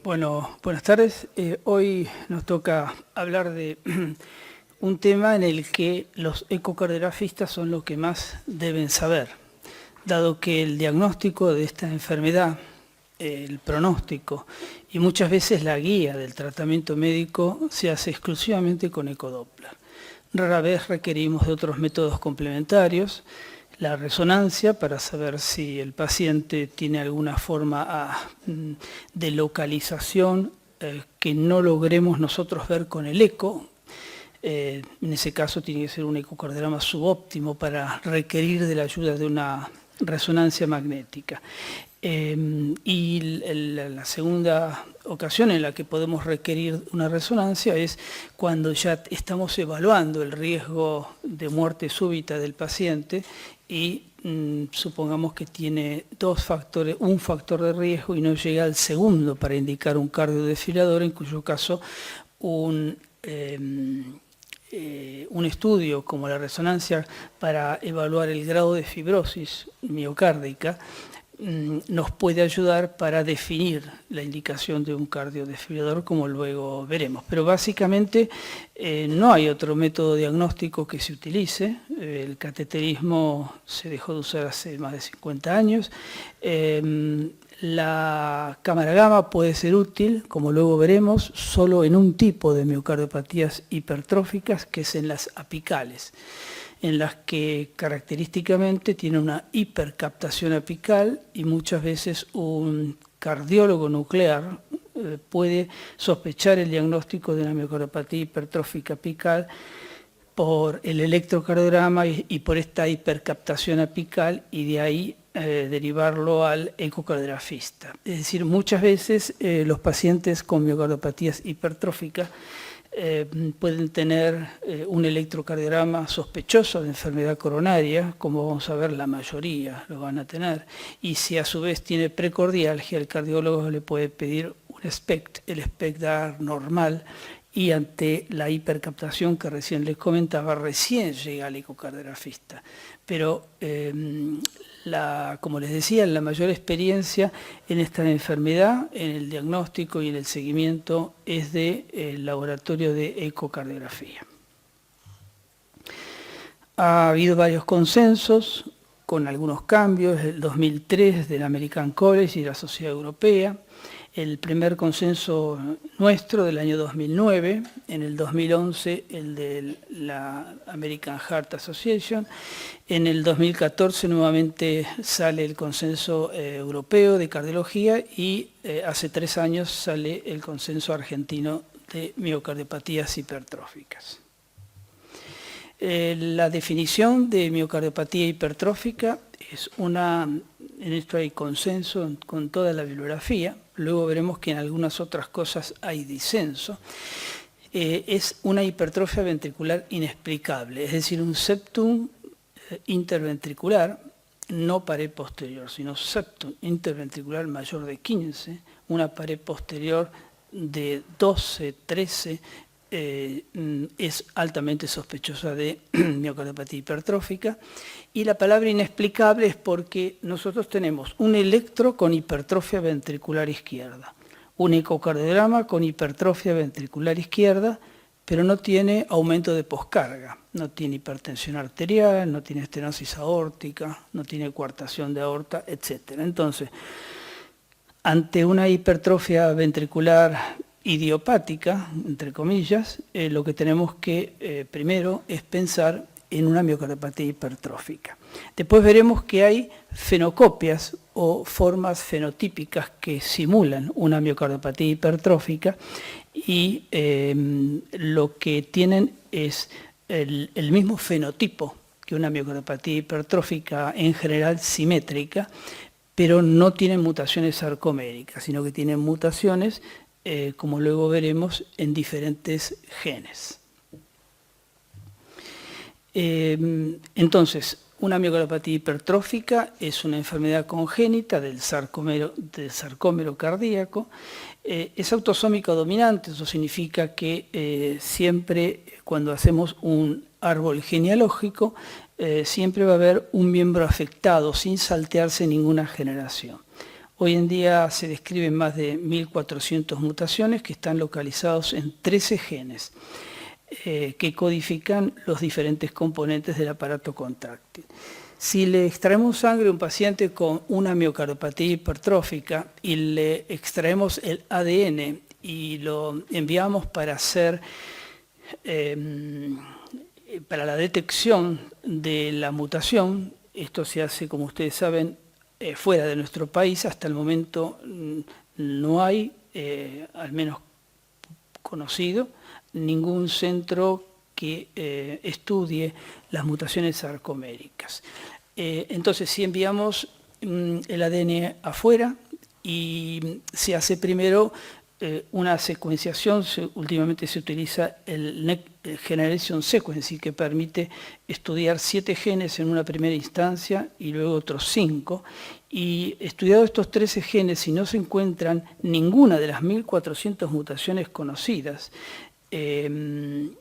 Bueno, buenas tardes. Hoy nos toca hablar de un tema en el que los ecocardiografistas son los que más deben saber, dado que el diagnóstico de esta enfermedad, el pronóstico y muchas veces la guía del tratamiento médico se hace exclusivamente con ecodoppler. Rara vez requerimos de otros métodos complementarios, la resonancia para saber si el paciente tiene alguna forma de localización que no logremos nosotros ver con el eco. En ese caso tiene que ser un ecocardiograma subóptimo para requerir de la ayuda de una resonancia magnética. Y la segunda ocasión en la que podemos requerir una resonancia es cuando ya estamos evaluando el riesgo de muerte súbita del paciente y supongamos que tiene un factor de riesgo y no llega al segundo para indicar un cardiodesfibrilador, en cuyo caso un estudio como la resonancia para evaluar el grado de fibrosis miocárdica nos puede ayudar para definir la indicación de un cardiodesfibrilador, como luego veremos. Pero básicamente no hay otro método diagnóstico que se utilice. El cateterismo se dejó de usar hace más de 50 años. La cámara gamma puede ser útil, como luego veremos, solo en un tipo de miocardiopatías hipertróficas, que es en las apicales, en las que característicamente tiene una hipercaptación apical y muchas veces un cardiólogo nuclear puede sospechar el diagnóstico de una miocardiopatía hipertrófica apical por el electrocardiograma y por esta hipercaptación apical, y de ahí derivarlo al ecocardiografista. Es decir, muchas veces los pacientes con miocardiopatías hipertróficas pueden tener un electrocardiograma sospechoso de enfermedad coronaria, como vamos a ver la mayoría lo van a tener, y si a su vez tiene precordialgia, el cardiólogo le puede pedir un SPECT, el SPECT da normal, y ante la hipercaptación que recién les comentaba, recién llega al ecocardiografista. Pero como les decía, la mayor experiencia en esta enfermedad, en el diagnóstico y en el seguimiento, es del laboratorio de ecocardiografía. Ha habido varios consensos, con algunos cambios, el 2003 del American College y de la Sociedad Europea, el primer consenso nuestro del año 2009, en el 2011 el de la American Heart Association, en el 2014 nuevamente sale el consenso europeo de cardiología y hace 3 años sale el consenso argentino de miocardiopatías hipertróficas. La definición de miocardiopatía hipertrófica es en esto hay consenso con toda la bibliografía, luego veremos que en algunas otras cosas hay disenso. Es una hipertrofia ventricular inexplicable, es decir, un septum interventricular, no pared posterior, sino septum interventricular mayor de 15, una pared posterior de 12, 13, es altamente sospechosa de miocardiopatía hipertrófica, y la palabra inexplicable es porque nosotros tenemos un electro con hipertrofia ventricular izquierda, un ecocardiograma con hipertrofia ventricular izquierda, pero no tiene aumento de poscarga, no tiene hipertensión arterial, no tiene estenosis aórtica, no tiene coartación de aorta, etc. Entonces, ante una hipertrofia ventricular idiopática, entre comillas, lo que tenemos que primero es pensar en una miocardiopatía hipertrófica. Después veremos que hay fenocopias o formas fenotípicas que simulan una miocardiopatía hipertrófica y lo que tienen es el mismo fenotipo que una miocardiopatía hipertrófica en general simétrica, pero no tienen mutaciones sarcoméricas, sino que tienen mutaciones como luego veremos, en diferentes genes. Entonces, una miocardiopatía hipertrófica es una enfermedad congénita del sarcómero cardíaco. Es autosómica dominante, eso significa que siempre cuando hacemos un árbol genealógico, siempre va a haber un miembro afectado sin saltearse ninguna generación. Hoy en día se describen más de 1.400 mutaciones que están localizados en 13 genes que codifican los diferentes componentes del aparato contráctil. Si le extraemos sangre a un paciente con una miocardiopatía hipertrófica y le extraemos el ADN y lo enviamos para hacer para la detección de la mutación, esto se hace, como ustedes saben, fuera de nuestro país. Hasta el momento no hay, al menos conocido, ningún centro que estudie las mutaciones sarcoméricas. Entonces, si enviamos el ADN afuera y se hace primero una secuenciación, últimamente se utiliza el Next Generation Sequencing, que permite estudiar 7 genes en una primera instancia y luego otros 5. Y estudiados estos 13 genes, si no se encuentran ninguna de las 1.400 mutaciones conocidas, eso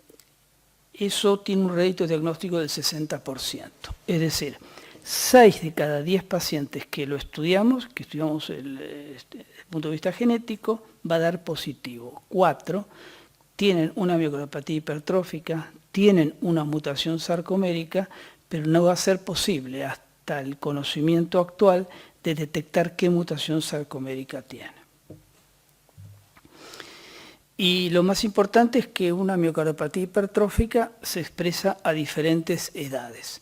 tiene un rédito diagnóstico del 60%. Es decir, 6 de cada 10 pacientes que lo estudiamos, desde el punto de vista genético, va a dar positivo. 4 tienen una miocardiopatía hipertrófica, tienen una mutación sarcomérica, pero no va a ser posible hasta el conocimiento actual de detectar qué mutación sarcomérica tiene. Y lo más importante es que una miocardiopatía hipertrófica se expresa a diferentes edades.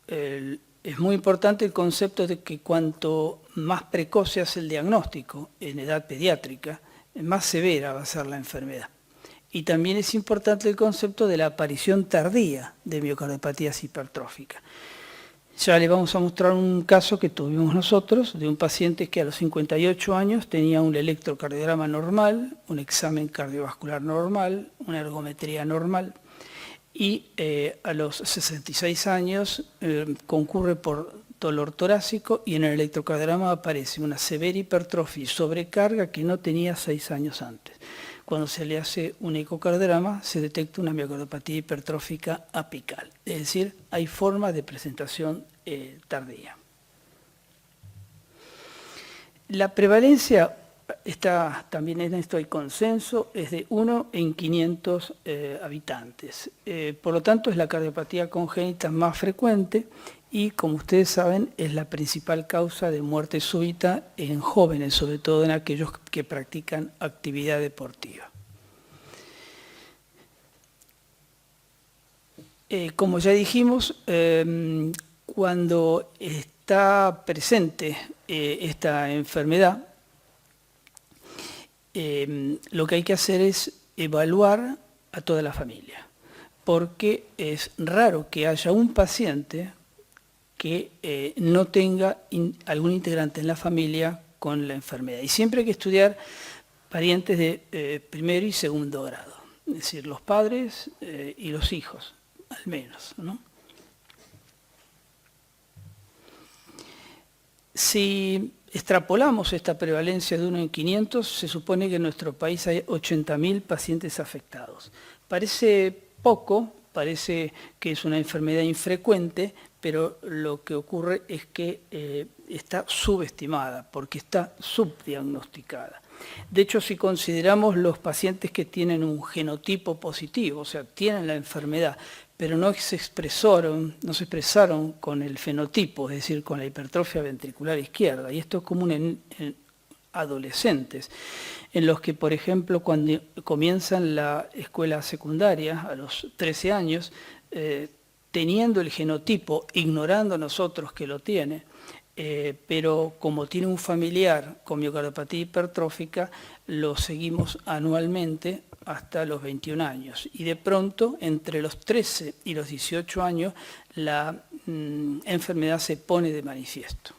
Es muy importante el concepto de que cuanto más precoz sea el diagnóstico en edad pediátrica, más severa va a ser la enfermedad. Y también es importante el concepto de la aparición tardía de miocardiopatías hipertróficas. Ya le vamos a mostrar un caso que tuvimos nosotros de un paciente que a los 58 años tenía un electrocardiograma normal, un examen cardiovascular normal, una ergometría normal, y a los 66 años concurre por dolor torácico y en el electrocardiograma aparece una severa hipertrofia y sobrecarga que no tenía 6 años antes. Cuando se le hace un ecocardiograma se detecta una miocardiopatía hipertrófica apical, es decir, hay forma de presentación tardía. La prevalencia, también en esto hay consenso, es de 1 en 500 habitantes. Por lo tanto, es la cardiopatía congénita más frecuente y, como ustedes saben, es la principal causa de muerte súbita en jóvenes, sobre todo en aquellos que practican actividad deportiva. Como ya dijimos, cuando está presente esta enfermedad, lo que hay que hacer es evaluar a toda la familia, porque es raro que haya un paciente que no tenga algún integrante en la familia con la enfermedad. Y siempre hay que estudiar parientes de primero y segundo grado, es decir, los padres y los hijos, al menos, ¿no? Si extrapolamos esta prevalencia de 1 en 500, se supone que en nuestro país hay 80.000 pacientes afectados. Parece poco, parece que es una enfermedad infrecuente, pero lo que ocurre es que está subestimada, porque está subdiagnosticada. De hecho, si consideramos los pacientes que tienen un genotipo positivo, o sea, tienen la enfermedad, pero no se expresaron con el fenotipo, es decir, con la hipertrofia ventricular izquierda, y esto es común en adolescentes, en los que, por ejemplo, cuando comienzan la escuela secundaria, a los 13 años, teniendo el genotipo, ignorando nosotros que lo tiene, pero como tiene un familiar con miocardiopatía hipertrófica, lo seguimos anualmente hasta los 21 años. Y de pronto, entre los 13 y los 18 años, la enfermedad se pone de manifiesto.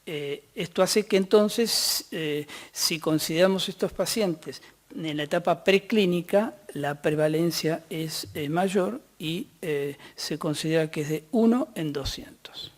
Esto hace que entonces, si consideramos estos pacientes en la etapa preclínica, la prevalencia es mayor y se considera que es de 1 en 200.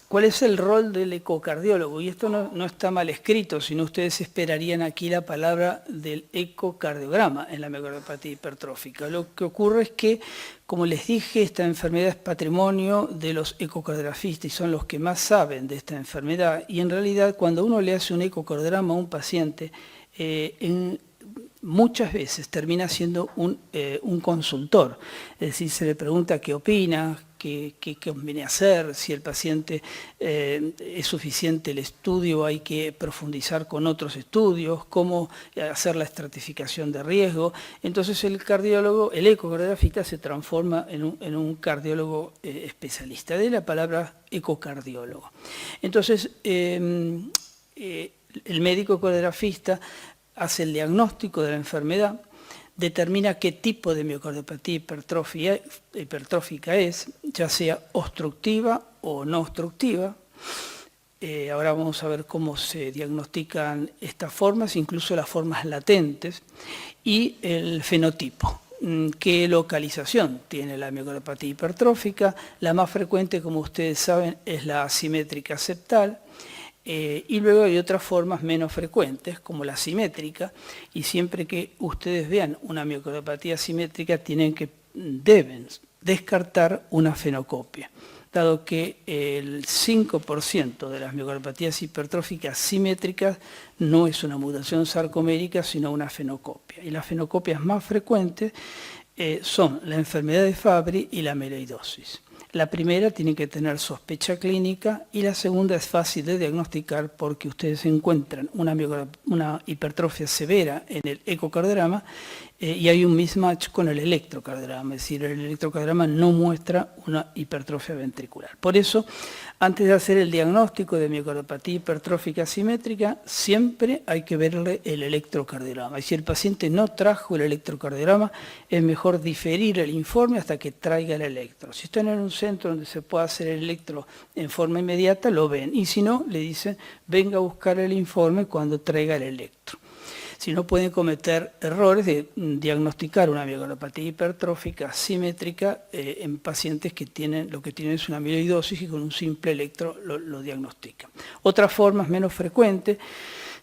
¿Cuál es el rol del ecocardiólogo? Y esto no está mal escrito, sino ustedes esperarían aquí la palabra del ecocardiograma en la miocardiopatía hipertrófica. Lo que ocurre es que, como les dije, esta enfermedad es patrimonio de los ecocardiografistas y son los que más saben de esta enfermedad. Y en realidad, cuando uno le hace un ecocardiograma a un paciente, muchas veces termina siendo un consultor. Es decir, se le pregunta qué opina, qué conviene hacer, si el paciente es suficiente el estudio, hay que profundizar con otros estudios, cómo hacer la estratificación de riesgo. Entonces el cardiólogo, el ecocardiografista se transforma en un cardiólogo especialista, de la palabra ecocardiólogo. Entonces el médico ecocardiografista hace el diagnóstico de la enfermedad, determina qué tipo de miocardiopatía hipertrófica es, ya sea obstructiva o no obstructiva. Ahora vamos a ver cómo se diagnostican estas formas, incluso las formas latentes, y el fenotipo. ¿Qué localización tiene la miocardiopatía hipertrófica? La más frecuente, como ustedes saben, es la asimétrica septal. Y luego hay otras formas menos frecuentes, como la simétrica, y siempre que ustedes vean una miocardiopatía simétrica deben descartar una fenocopia, dado que el 5% de las miocardiopatías hipertróficas simétricas no es una mutación sarcomérica, sino una fenocopia. Y las fenocopias más frecuentes son la enfermedad de Fabry y la amiloidosis. La primera tiene que tener sospecha clínica y la segunda es fácil de diagnosticar porque ustedes encuentran una hipertrofia severa en el ecocardiograma y hay un mismatch con el electrocardiograma, es decir, el electrocardiograma no muestra una hipertrofia ventricular. Por eso, antes de hacer el diagnóstico de miocardiopatía hipertrófica simétrica, siempre hay que verle el electrocardiograma. Y si el paciente no trajo el electrocardiograma, es mejor diferir el informe hasta que traiga el electro. Si están en un centro donde se puede hacer el electro en forma inmediata, lo ven. Y si no, le dicen, venga a buscar el informe cuando traiga el electro. Si no, pueden cometer errores de diagnosticar una miocardiopatía hipertrófica simétrica en pacientes que lo que tienen es una amiloidosis y con un simple electro lo diagnostican. Otras formas menos frecuentes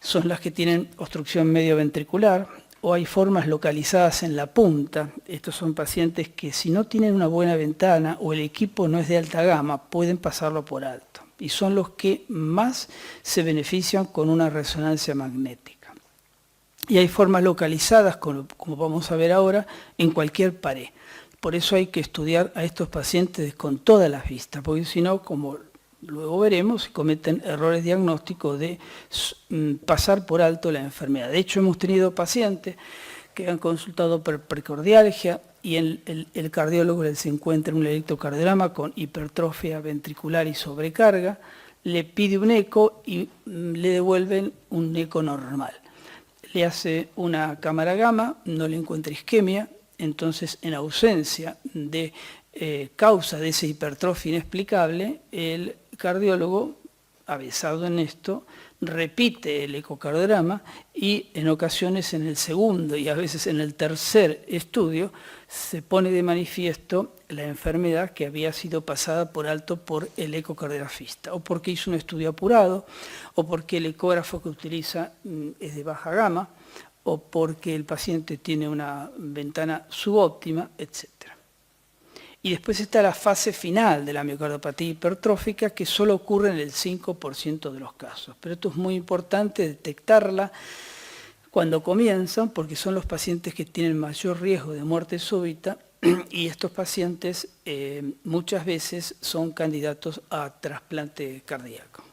son las que tienen obstrucción medioventricular o hay formas localizadas en la punta. Estos son pacientes que si no tienen una buena ventana o el equipo no es de alta gama, pueden pasarlo por alto. Y son los que más se benefician con una resonancia magnética. Y hay formas localizadas, como vamos a ver ahora, en cualquier pared. Por eso hay que estudiar a estos pacientes con todas las vistas, porque si no, como luego veremos, se cometen errores diagnósticos de pasar por alto la enfermedad. De hecho, hemos tenido pacientes que han consultado por precordialgia y el cardiólogo les encuentra un electrocardiograma con hipertrofia ventricular y sobrecarga, le pide un eco y le devuelven un eco normal. Le hace una cámara gamma, no le encuentra isquemia, entonces en ausencia de causa de esa hipertrofia inexplicable, el cardiólogo, avesado en esto, repite el ecocardiograma y en ocasiones en el segundo y a veces en el tercer estudio se pone de manifiesto la enfermedad que había sido pasada por alto por el ecocardiografista, o porque hizo un estudio apurado, o porque el ecógrafo que utiliza es de baja gama, o porque el paciente tiene una ventana subóptima, etc. Y después está la fase final de la miocardiopatía hipertrófica, que solo ocurre en el 5% de los casos. Pero esto es muy importante detectarla cuando comienzan, porque son los pacientes que tienen mayor riesgo de muerte súbita, y estos pacientes muchas veces son candidatos a trasplante cardíaco.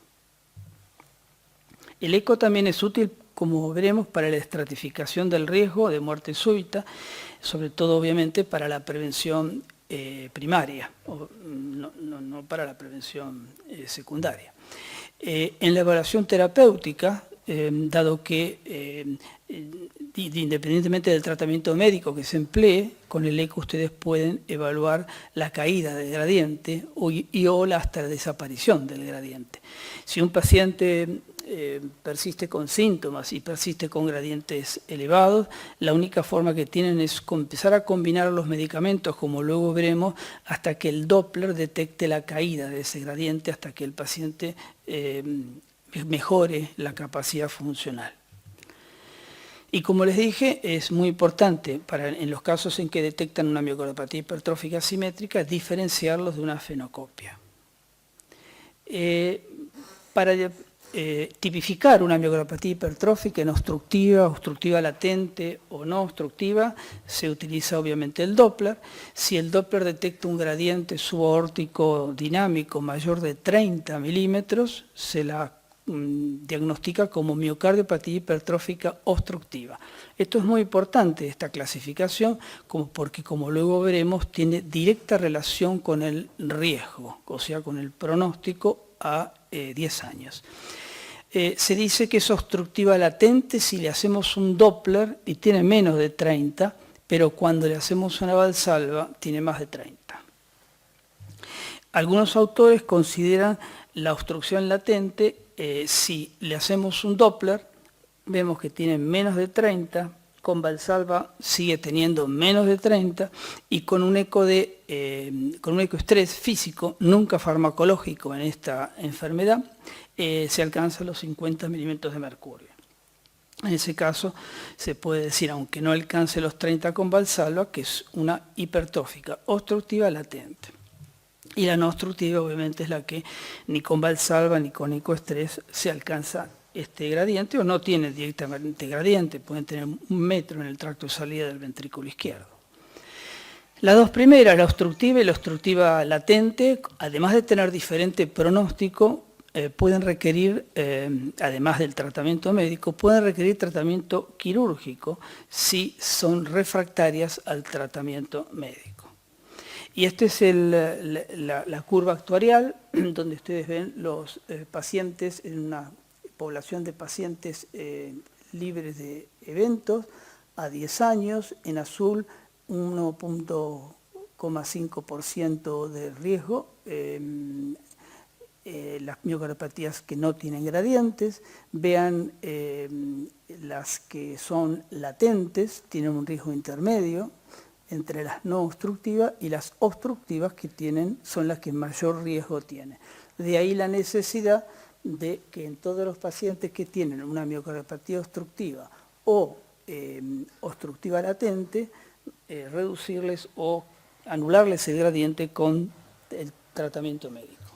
El eco también es útil, como veremos, para la estratificación del riesgo de muerte súbita, sobre todo obviamente para la prevención primaria, no para la prevención secundaria. En la evaluación terapéutica, dado que independientemente del tratamiento médico que se emplee, con el eco ustedes pueden evaluar la caída del gradiente o hasta la desaparición del gradiente. Si un paciente persiste con síntomas y persiste con gradientes elevados, la única forma que tienen es empezar a combinar los medicamentos, como luego veremos, hasta que el Doppler detecte la caída de ese gradiente, hasta que el paciente mejore la capacidad funcional. Y como les dije, es muy importante en los casos en que detectan una miocardopatía hipertrófica asimétrica, diferenciarlos de una fenocopia. Para tipificar una miocardopatía hipertrófica en obstructiva latente o no obstructiva, se utiliza obviamente el Doppler. Si el Doppler detecta un gradiente subaórtico dinámico mayor de 30 milímetros, se la diagnostica como miocardiopatía hipertrófica obstructiva. Esto es muy importante, esta clasificación, porque como luego veremos, tiene directa relación con el riesgo, o sea, con el pronóstico a 10 años. Se dice que es obstructiva latente si le hacemos un Doppler y tiene menos de 30, pero cuando le hacemos una valsalva tiene más de 30. Algunos autores consideran la obstrucción latente, si le hacemos un Doppler, vemos que tiene menos de 30, con valsalva sigue teniendo menos de 30 y con un ecoestrés físico, nunca farmacológico en esta enfermedad, se alcanza los 50 milímetros de mercurio. En ese caso se puede decir, aunque no alcance los 30 con valsalva, que es una hipertrófica obstructiva latente. Y la no obstructiva obviamente es la que ni con valsalva ni con ecoestrés se alcanza este gradiente o no tiene directamente gradiente, pueden tener 1 metro en el tracto de salida del ventrículo izquierdo. Las dos primeras, la obstructiva y la obstructiva latente, además de tener diferente pronóstico, pueden requerir, además del tratamiento médico, pueden requerir tratamiento quirúrgico si son refractarias al tratamiento médico. Y esta es la curva actuarial, donde ustedes ven los pacientes en una población de pacientes libres de eventos a 10 años, en azul 1,5% de riesgo, las miocardopatías que no tienen gradientes, vean las que son latentes, tienen un riesgo intermedio, entre las no obstructivas y las obstructivas que son las que mayor riesgo tienen. De ahí la necesidad de que en todos los pacientes que tienen una miocardopatía obstructiva o obstructiva latente, reducirles o anularles el gradiente con el tratamiento médico.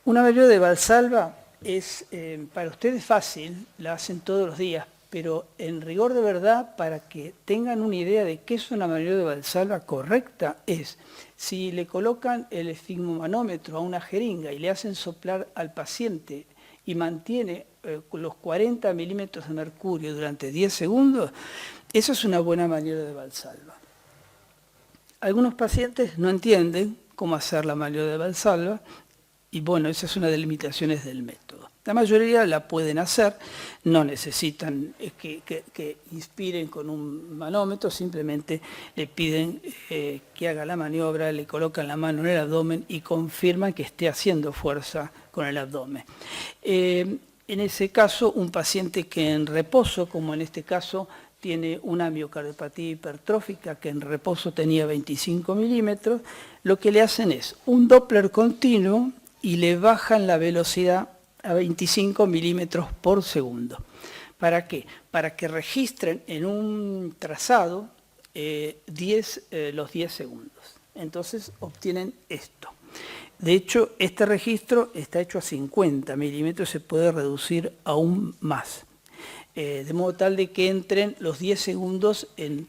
Una maniobra de valsalva es para ustedes fácil, la hacen todos los días, pero en rigor de verdad, para que tengan una idea de qué es una maniobra de valsalva correcta, es si le colocan el esfigmomanómetro a una jeringa y le hacen soplar al paciente y mantiene los 40 milímetros de mercurio durante 10 segundos, eso es una buena maniobra de valsalva. Algunos pacientes no entienden cómo hacer la maniobra de valsalva y bueno, esa es una de las limitaciones del método. La mayoría la pueden hacer, no necesitan que inspiren con un manómetro, simplemente le piden que haga la maniobra, le colocan la mano en el abdomen y confirman que esté haciendo fuerza con el abdomen. En ese caso, un paciente que en reposo, como en este caso, tiene una miocardiopatía hipertrófica que en reposo tenía 25 milímetros, lo que le hacen es un Doppler continuo y le bajan la velocidad a 25 milímetros por segundo. ¿Para qué? Para que registren en un trazado los 10 segundos. Entonces obtienen esto. De hecho, este registro está hecho a 50 milímetros, se puede reducir aún más. De modo tal de que entren los 10 segundos en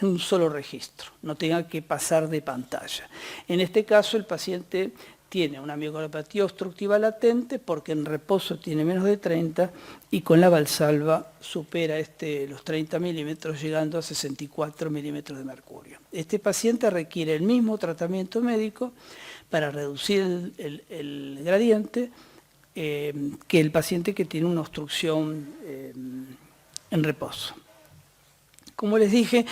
un solo registro, no tengan que pasar de pantalla. En este caso, el paciente tiene una miocardopatía obstructiva latente porque en reposo tiene menos de 30 y con la valsalva supera los 30 milímetros llegando a 64 milímetros de mercurio. Este paciente requiere el mismo tratamiento médico para reducir el gradiente que el paciente que tiene una obstrucción en reposo. Como les dije,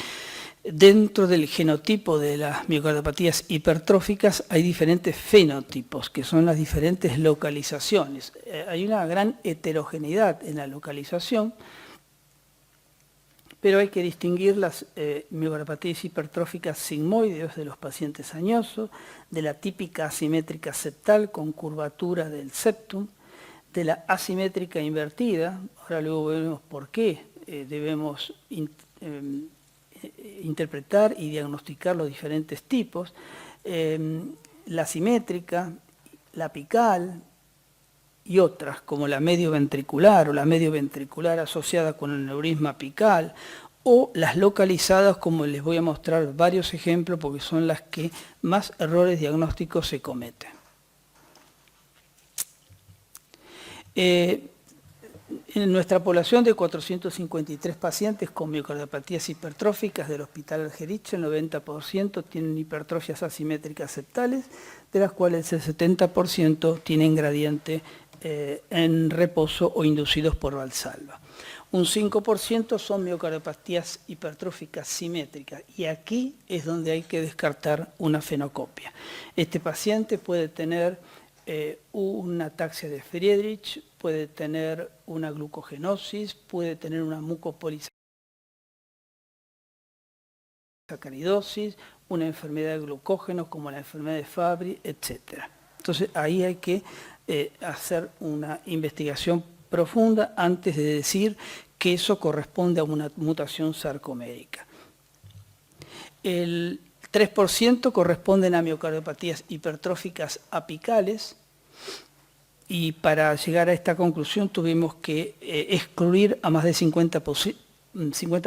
dentro del genotipo de las miocardiopatías hipertróficas hay diferentes fenotipos, que son las diferentes localizaciones. Hay una gran heterogeneidad en la localización, pero hay que distinguir las miocardiopatías hipertróficas sigmoides de los pacientes añosos, de la típica asimétrica septal con curvatura del septum, de la asimétrica invertida. Ahora luego veremos por qué debemos interpretar y diagnosticar los diferentes tipos, la simétrica, la apical y otras como la medioventricular o la medioventricular asociada con el aneurisma apical, o las localizadas, como les voy a mostrar varios ejemplos porque son las que más errores diagnósticos se cometen. En nuestra población de 453 pacientes con miocardiopatías hipertróficas del Hospital Algerich, el 90% tienen hipertrofias asimétricas septales, de las cuales el 70% tienen gradiente en reposo o inducidos por Valsalva. Un 5% son miocardiopatías hipertróficas simétricas, y aquí es donde hay que descartar una fenocopia. Este paciente puede tener una ataxia de Friedreich, puede tener una glucogenosis, puede tener una mucopolisacaridosis, una enfermedad de glucógenos como la enfermedad de Fabry, etc. Entonces ahí hay que hacer una investigación profunda antes de decir que eso corresponde a una mutación sarcomérica. El 3% corresponden a miocardiopatías hipertróficas apicales, y para llegar a esta conclusión tuvimos que excluir a más de 50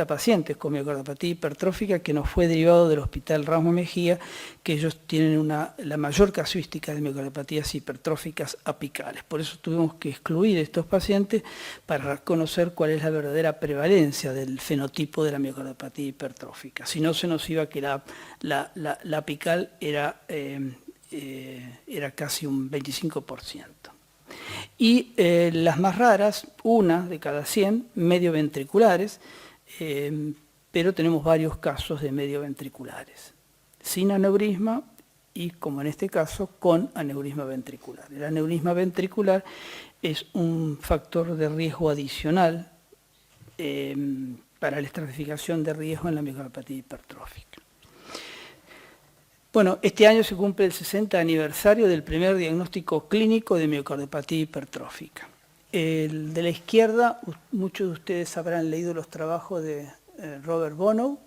pacientes con miocardiopatía hipertrófica, que nos fue derivado del Hospital Ramos Mejía, que ellos tienen la mayor casuística de miocardiopatías hipertróficas apicales. Por eso tuvimos que excluir estos pacientes para conocer cuál es la verdadera prevalencia del fenotipo de la miocardiopatía hipertrófica. Si no, se nos iba que la apical era casi un 25%. Y las más raras, una de cada 100, medioventriculares, pero tenemos varios casos de medioventriculares, sin aneurisma y, como en este caso, con aneurisma ventricular. El aneurisma ventricular es un factor de riesgo adicional para la estratificación de riesgo en la miocardiopatia hipertrófica. Bueno, este año se cumple el 60 aniversario del primer diagnóstico clínico de miocardiopatía hipertrófica. El de la izquierda, muchos de ustedes habrán leído los trabajos de Robert Bonow,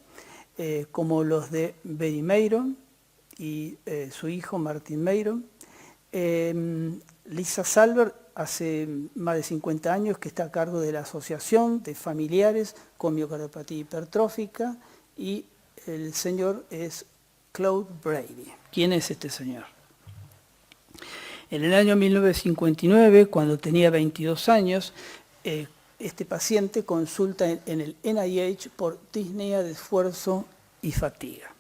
como los de Betty Mayron y su hijo Martin Mayron. Lisa Salver, hace más de 50 años que está a cargo de la Asociación de Familiares con Miocardiopatía Hipertrófica, y el señor es Claude Brady. ¿Quién es este señor? En el año 1959, cuando tenía 22 años, este paciente consulta en el NIH por disnea de esfuerzo y fatiga.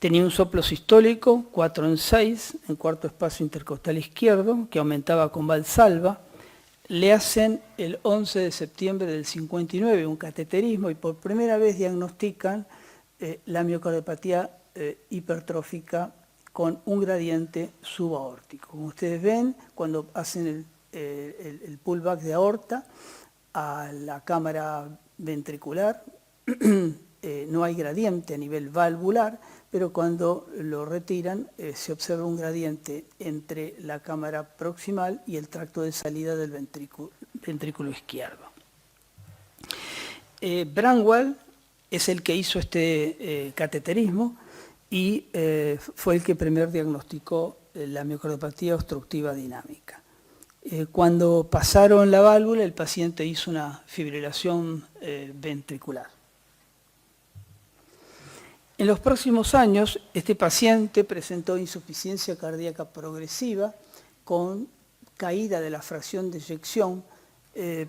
Tenía un soplo sistólico 4/6 en cuarto espacio intercostal izquierdo, que aumentaba con Valsalva. Le hacen el 11 de septiembre del 59 un cateterismo y por primera vez diagnostican la miocardiopatía hipertrófica con un gradiente subaórtico. Como ustedes ven, cuando hacen el pullback de aorta a la cámara ventricular, no hay gradiente a nivel valvular, pero cuando lo retiran se observa un gradiente entre la cámara proximal y el tracto de salida del ventrículo izquierdo. Bramwell es el que hizo este cateterismo y fue el que primero diagnosticó la miocardiopatía obstructiva dinámica. Cuando pasaron la válvula, el paciente hizo una fibrilación ventricular. En los próximos años, este paciente presentó insuficiencia cardíaca progresiva con caída de la fracción de eyección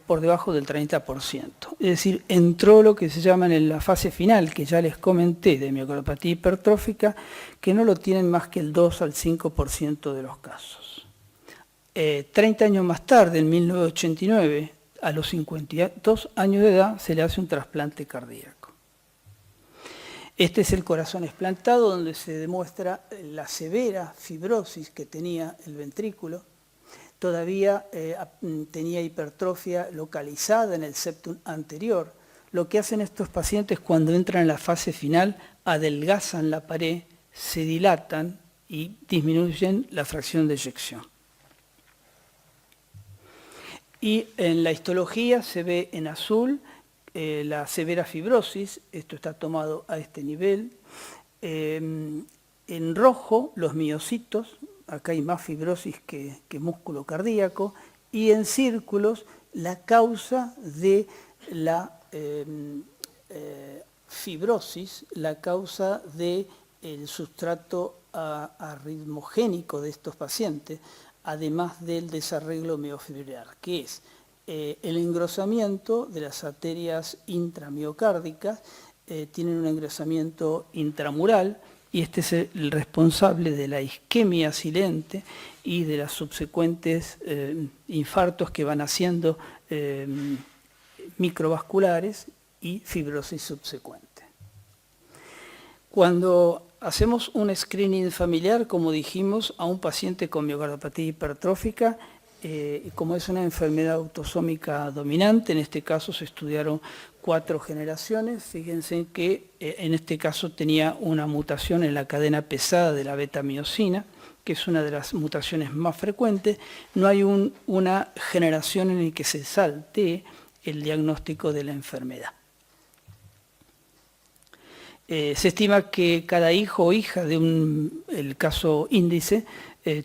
por debajo del 30%. Es decir, entró lo que se llama en la fase final, que ya les comenté, de miocardiopatía hipertrófica, que no lo tienen más que el 2 al 5% de los casos. 30 años más tarde, en 1989, a los 52 años de edad, se le hace un trasplante cardíaco. Este es el corazón explantado, donde se demuestra la severa fibrosis que tenía el ventrículo. Todavía tenía hipertrofia localizada en el septum anterior. Lo que hacen estos pacientes cuando entran en la fase final, adelgazan la pared, se dilatan y disminuyen la fracción de eyección. Y en la histología se ve en azul la severa fibrosis, esto está tomado a este nivel. En rojo los miocitos, acá hay más fibrosis que músculo cardíaco, y en círculos la causa de la fibrosis, la causa del sustrato arritmogénico de estos pacientes, además del desarreglo miofibrilar, que es el engrosamiento de las arterias intramiocárdicas, tienen un engrosamiento intramural, y este es el responsable de la isquemia silente y de los subsecuentes infartos que van haciendo microvasculares y fibrosis subsecuente. Cuando hacemos un screening familiar, como dijimos, a un paciente con miocardiopatía hipertrófica, como es una enfermedad autosómica dominante, en este caso se estudiaron 4 generaciones, fíjense que en este caso tenía una mutación en la cadena pesada de la beta-miosina, que es una de las mutaciones más frecuentes. No hay una generación en la que se saltee el diagnóstico de la enfermedad. Se estima que cada hijo o hija de el caso índice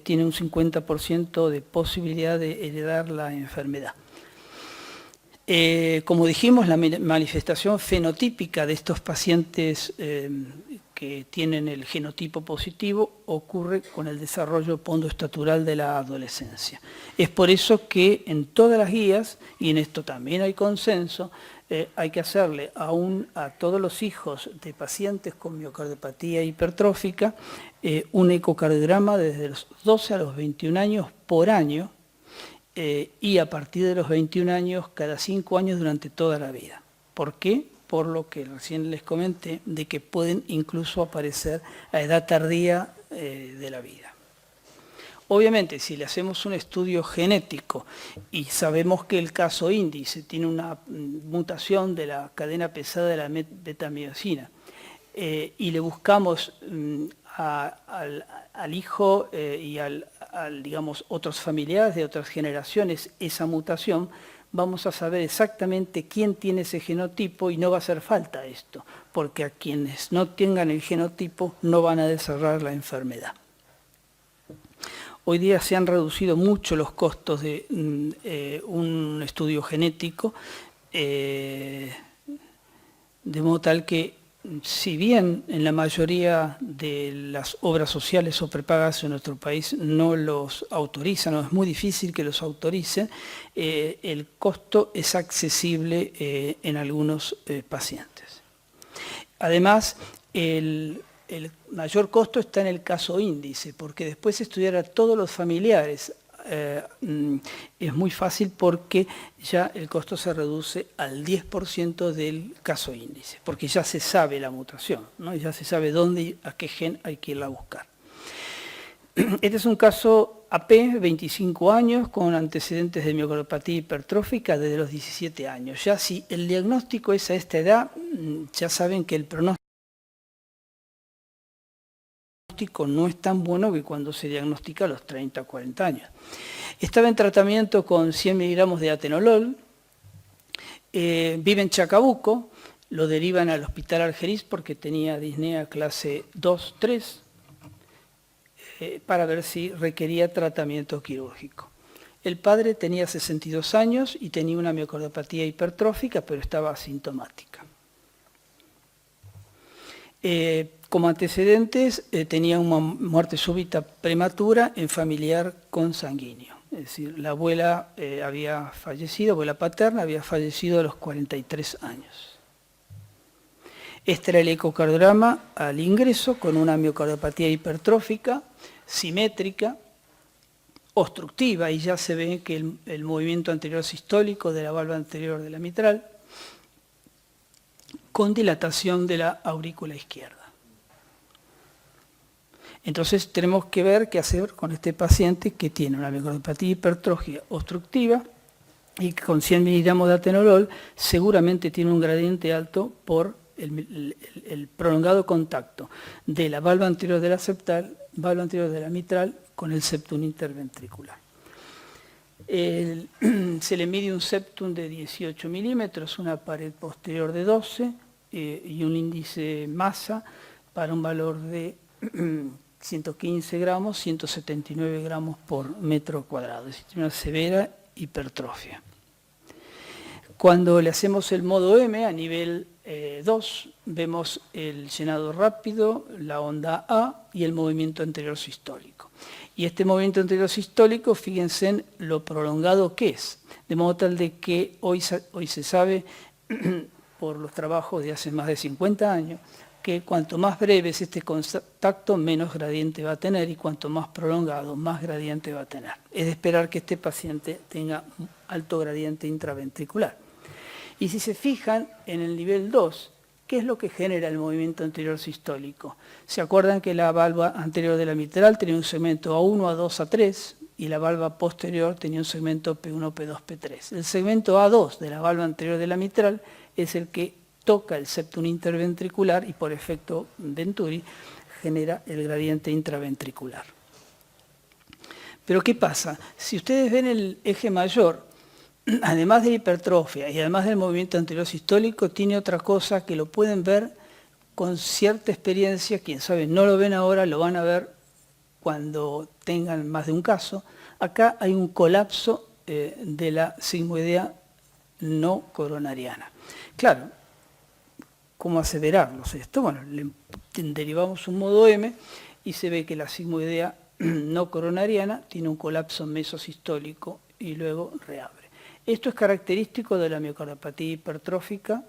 tiene un 50% de posibilidad de heredar la enfermedad. Como dijimos, la manifestación fenotípica de estos pacientes que tienen el genotipo positivo ocurre con el desarrollo pondoestatural de la adolescencia. Es por eso que en todas las guías, y en esto también hay consenso, hay que hacerle a todos los hijos de pacientes con miocardiopatía hipertrófica un ecocardiograma desde los 12 a los 21 años por año, y a partir de los 21 años cada 5 años durante toda la vida. ¿Por qué? Por lo que recién les comenté, de que pueden incluso aparecer a edad tardía de la vida. Obviamente, si le hacemos un estudio genético y sabemos que el caso índice tiene una mutación de la cadena pesada de la beta-miosina, y le buscamos al hijo y digamos, otros familiares de otras generaciones esa mutación, vamos a saber exactamente quién tiene ese genotipo y no va a hacer falta esto, porque a quienes no tengan el genotipo no van a desarrollar la enfermedad. Hoy día se han reducido mucho los costos de un estudio genético, de modo tal que, si bien en la mayoría de las obras sociales o prepagas en nuestro país no los autorizan, o es muy difícil que los autoricen, el costo es accesible en algunos pacientes. Además, el mayor costo está en el caso índice, porque después estudiar a todos los familiares es muy fácil, porque ya el costo se reduce al 10% del caso índice, porque ya se sabe la mutación, ¿no? Y ya se sabe dónde, a qué gen hay que irla a buscar. Este es un caso AP, 25 años, con antecedentes de miocardiopatía hipertrófica desde los 17 años. Ya si el diagnóstico es a esta edad, ya saben que el pronóstico no es tan bueno que cuando se diagnostica a los 30 o 40 años. Estaba en tratamiento con 100 miligramos de atenolol, vive en Chacabuco, lo derivan al hospital Argerich porque tenía disnea clase 2-3, para ver si requería tratamiento quirúrgico. El padre tenía 62 años y tenía una miocardiopatía hipertrófica, pero estaba asintomática. Como antecedentes, tenía una muerte súbita prematura en familiar consanguíneo. Es decir, la abuela había fallecido, abuela paterna, había fallecido a los 43 años. Este era el ecocardiograma al ingreso, con una miocardiopatía hipertrófica, simétrica, obstructiva, y ya se ve que el movimiento anterior sistólico de la valva anterior de la mitral. con dilatación de la aurícula izquierda. Entonces tenemos que ver qué hacer con este paciente que tiene una miocardiopatía hipertrófica obstructiva y que con 100 miligramos de atenolol seguramente tiene un gradiente alto por el prolongado contacto de la valva anterior de la septal, valva anterior de la mitral con el septum interventricular. Se le mide un septum de 18 milímetros, una pared posterior de 12 y un índice masa para un valor de 115 gramos, 179 gramos por metro cuadrado, es decir, una severa hipertrofia. Cuando le hacemos el modo M a nivel 2, vemos el llenado rápido, la onda A y el movimiento anterior sistólico. Y este movimiento anterior sistólico, fíjense en lo prolongado que es, de modo tal de que hoy se sabe, por los trabajos de hace más de 50 años, que cuanto más breve es este contacto, menos gradiente va a tener, y cuanto más prolongado, más gradiente va a tener. Es de esperar que este paciente tenga un alto gradiente intraventricular. Y si se fijan en el nivel 2, ¿qué es lo que genera el movimiento anterior sistólico? ¿Se acuerdan que la valva anterior de la mitral tenía un segmento A1, A2, A3 y la valva posterior tenía un segmento P1, P2, P3? El segmento A2 de la valva anterior de la mitral es el que toca el septum interventricular y por efecto Venturi genera el gradiente intraventricular. Pero ¿qué pasa? Si ustedes ven el eje mayor, además de la hipertrofia y además del movimiento anterior sistólico, tiene otra cosa que lo pueden ver con cierta experiencia, quién sabe, no lo ven ahora, lo van a ver cuando tengan más de un caso. Acá hay un colapso de la sigmoidea no coronariana. Claro, ¿cómo aseverarlos esto? Bueno, le derivamos un modo M y se ve que la sigmoidea no coronariana tiene un colapso mesosistólico y luego reabre. Esto es característico de la miocardiopatía hipertrófica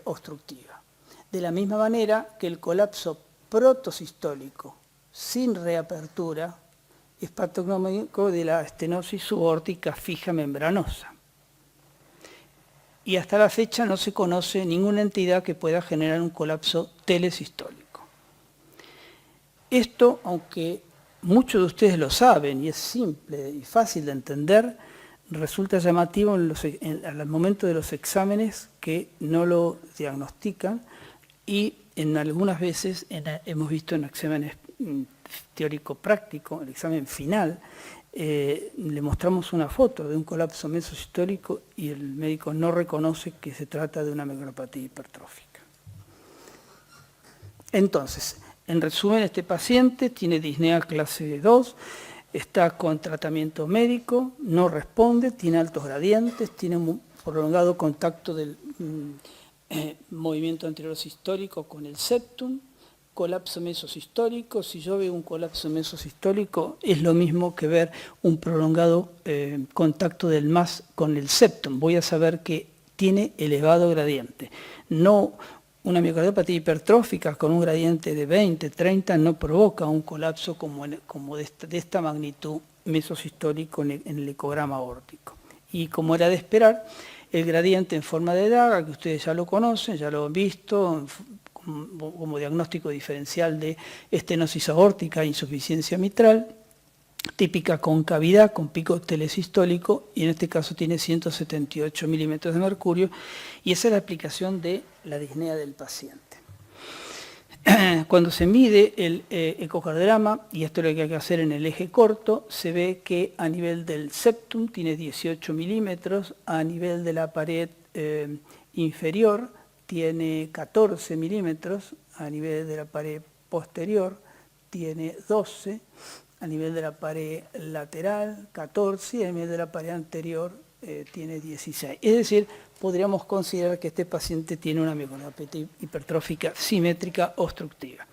obstructiva. De la misma manera que el colapso protosistólico sin reapertura es patognomónico de la estenosis subórtica fija membranosa. Y hasta la fecha no se conoce ninguna entidad que pueda generar un colapso telesistólico. Esto, aunque muchos de ustedes lo saben y es simple y fácil de entender, resulta llamativo al momento de los exámenes que no lo diagnostican y en algunas veces hemos visto en exámenes teórico-práctico, el examen final, le mostramos una foto de un colapso mesosistólico y el médico no reconoce que se trata de una miocardiopatía hipertrófica. Entonces, en resumen, este paciente tiene disnea clase 2, está con tratamiento médico, no responde, tiene altos gradientes, tiene un prolongado contacto del movimiento anterior sistólico con el septum, colapso mesosistólico. Si yo veo un colapso mesosistólico, es lo mismo que ver un prolongado contacto del MAS con el septum. Voy a saber que tiene elevado gradiente. No, una miocardiopatía hipertrófica con un gradiente de 20, 30 no provoca un colapso como de esta magnitud mesosistólico en el ecograma aórtico. Y como era de esperar, el gradiente en forma de daga, que ustedes ya lo conocen, ya lo han visto, como diagnóstico diferencial de estenosis aórtica e insuficiencia mitral, típica concavidad con pico telesistólico, y en este caso tiene 178 milímetros de mercurio, y esa es la aplicación de la disnea del paciente. Cuando se mide el ecocardiograma, y esto es lo que hay que hacer en el eje corto, se ve que a nivel del septum tiene 18 milímetros, a nivel de la pared inferior tiene 14 milímetros, a nivel de la pared posterior tiene 12, a nivel de la pared lateral 14 y a nivel de la pared anterior tiene 16. Es decir, podríamos considerar que este paciente tiene una miocardiopatía hipertrófica simétrica obstructiva.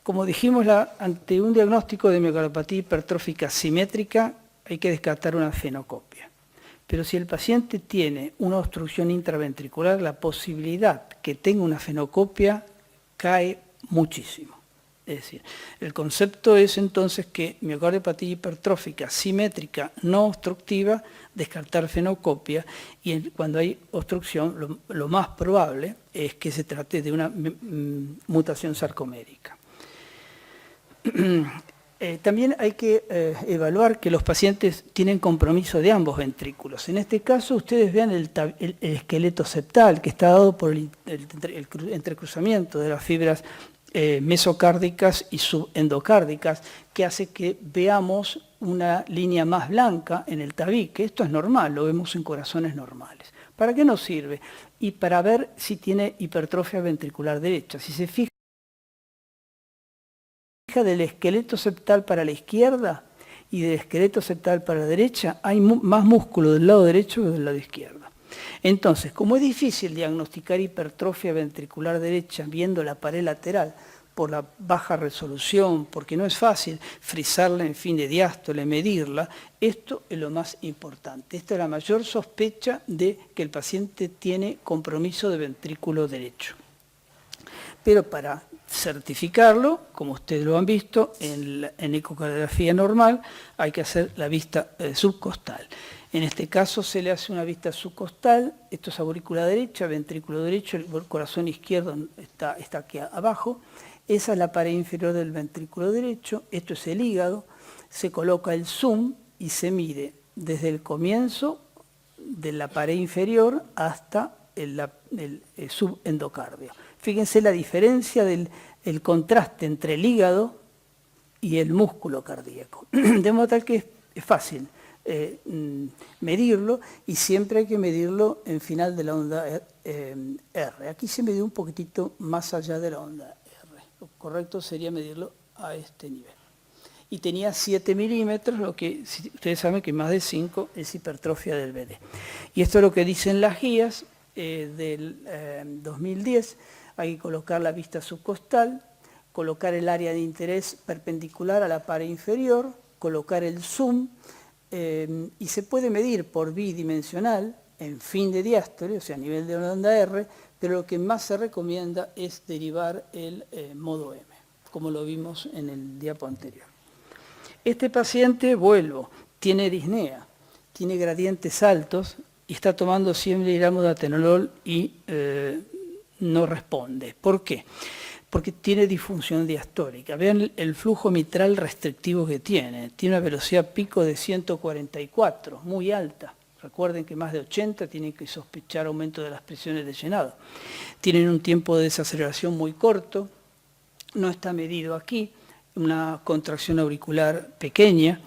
Como dijimos, ante un diagnóstico de miocardiopatía hipertrófica simétrica hay que descartar una fenocopia. Pero si el paciente tiene una obstrucción intraventricular, la posibilidad que tenga una fenocopia cae muchísimo. Es decir, el concepto es entonces que miocardiopatía hipertrófica simétrica no obstructiva, descartar fenocopia, y cuando hay obstrucción lo más probable es que se trate de una mutación sarcomérica. También hay que evaluar que los pacientes tienen compromiso de ambos ventrículos. En este caso, ustedes vean el esqueleto septal, que está dado por el entrecruzamiento de las fibras mesocárdicas y subendocárdicas, que hace que veamos una línea más blanca en el tabique. Esto es normal, lo vemos en corazones normales. ¿Para qué nos sirve? Y para ver si tiene hipertrofia ventricular derecha. Si se fija del esqueleto septal para la izquierda y del esqueleto septal para la derecha, hay más músculo del lado derecho que del lado izquierdo. Entonces, como es difícil diagnosticar hipertrofia ventricular derecha viendo la pared lateral por la baja resolución, porque no es fácil frisarla en fin de diástole, medirla, esto es lo más importante. Esta es la mayor sospecha de que el paciente tiene compromiso de ventrículo derecho. Pero para certificarlo, como ustedes lo han visto, en ecocardiografía normal hay que hacer la vista subcostal. En este caso se le hace una vista subcostal, esto es aurícula derecha, ventrículo derecho, el corazón izquierdo está aquí abajo, esa es la pared inferior del ventrículo derecho, esto es el hígado, se coloca el zoom y se mide desde el comienzo de la pared inferior hasta el subendocardio. Fíjense la diferencia del contraste entre el hígado y el músculo cardíaco. De modo tal que es fácil medirlo, y siempre hay que medirlo en final de la onda R. Aquí se midió un poquitito más allá de la onda R. Lo correcto sería medirlo a este nivel. Y tenía 7 milímetros, lo que ustedes saben que más de 5 es hipertrofia del BD. Y esto es lo que dicen las guías del 2010. Hay que colocar la vista subcostal, colocar el área de interés perpendicular a la pared inferior, colocar el zoom, y se puede medir por bidimensional en fin de diástole, o sea, a nivel de onda R, pero lo que más se recomienda es derivar el modo M, como lo vimos en el diapo anterior. Este paciente, vuelvo, tiene disnea, tiene gradientes altos y está tomando 100 miligramos de atenolol y no responde. ¿Por qué? Porque tiene disfunción diastólica. Vean el flujo mitral restrictivo que tiene. Tiene una velocidad pico de 144, muy alta. Recuerden que más de 80 tienen que sospechar aumento de las presiones de llenado. Tienen un tiempo de desaceleración muy corto, no está medido aquí, una contracción auricular pequeña.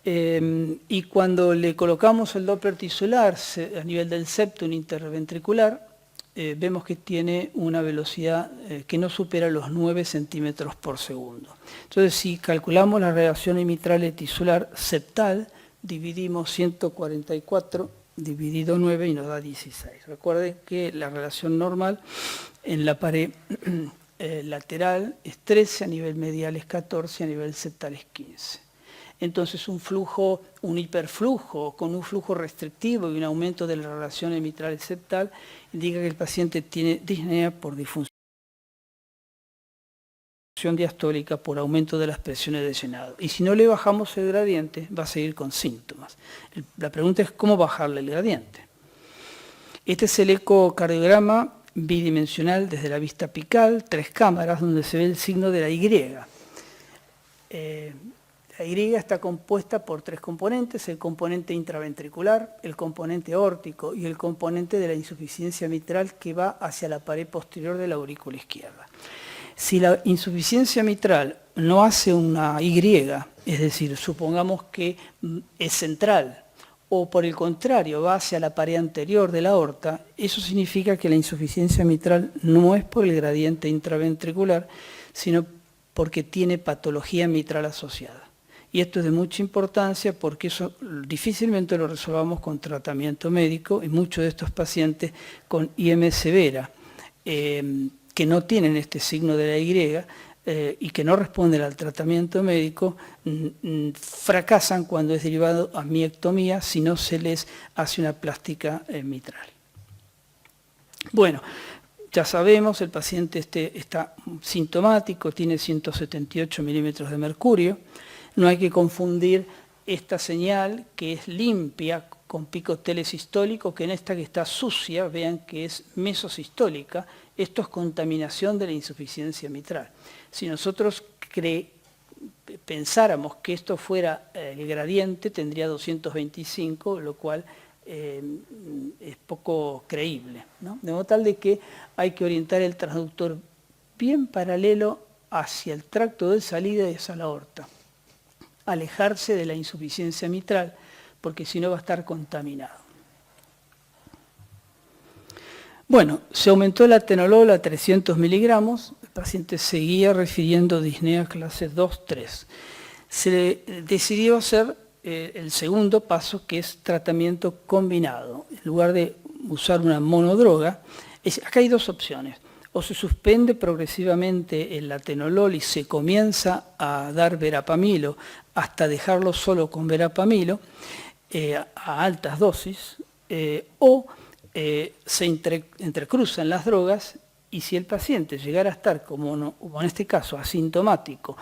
Y cuando le colocamos el Doppler tisular a nivel del septum interventricular, vemos que tiene una velocidad que no supera los 9 centímetros por segundo. Entonces, si calculamos la relación mitral tisular septal, dividimos 144 dividido 9 y nos da 16. Recuerden que la relación normal en la pared lateral es 13, a nivel medial es 14, a nivel septal es 15. Entonces un hiperflujo con un flujo restrictivo y un aumento de la relación mitral septal indica que el paciente tiene disnea por disfunción diastólica por aumento de las presiones de llenado. Y si no le bajamos el gradiente, va a seguir con síntomas. La pregunta es cómo bajarle el gradiente. Este es el ecocardiograma bidimensional desde la vista apical, 3 cámaras, donde se ve el signo de la Y. La Y está compuesta por 3 componentes: el componente intraventricular, el componente aórtico y el componente de la insuficiencia mitral que va hacia la pared posterior de la aurícula izquierda. Si la insuficiencia mitral no hace una Y, es decir, supongamos que es central, o por el contrario va hacia la pared anterior de la aorta, eso significa que la insuficiencia mitral no es por el gradiente intraventricular, sino porque tiene patología mitral asociada. Y esto es de mucha importancia porque eso difícilmente lo resolvamos con tratamiento médico, y muchos de estos pacientes con IM severa, que no tienen este signo de la Y y que no responden al tratamiento médico, fracasan cuando es derivado a miectomía si no se les hace una plástica mitral. Bueno, Ya sabemos, el paciente está sintomático, tiene 178 milímetros de mercurio. No hay que confundir esta señal, que es limpia, con pico telesistólico, que en esta que está sucia, vean que es mesosistólica. Esto es contaminación de la insuficiencia mitral. Si nosotros pensáramos que esto fuera el gradiente, tendría 225, lo cual es poco creíble, ¿no? De modo tal de que hay que orientar el transductor bien paralelo hacia el tracto de salida y hacia la aorta. Alejarse de la insuficiencia mitral, porque si no va a estar contaminado. Bueno, se aumentó el atenolol a 300 miligramos, el paciente seguía refiriendo disnea clase 2-3. Se decidió hacer el segundo paso, que es tratamiento combinado. En lugar de usar una monodroga, acá hay dos opciones. O se suspende progresivamente el atenolol y se comienza a dar verapamilo hasta dejarlo solo con verapamilo a altas dosis, o se entrecruzan las drogas, y si el paciente llegara a estar, como en este caso, asintomático,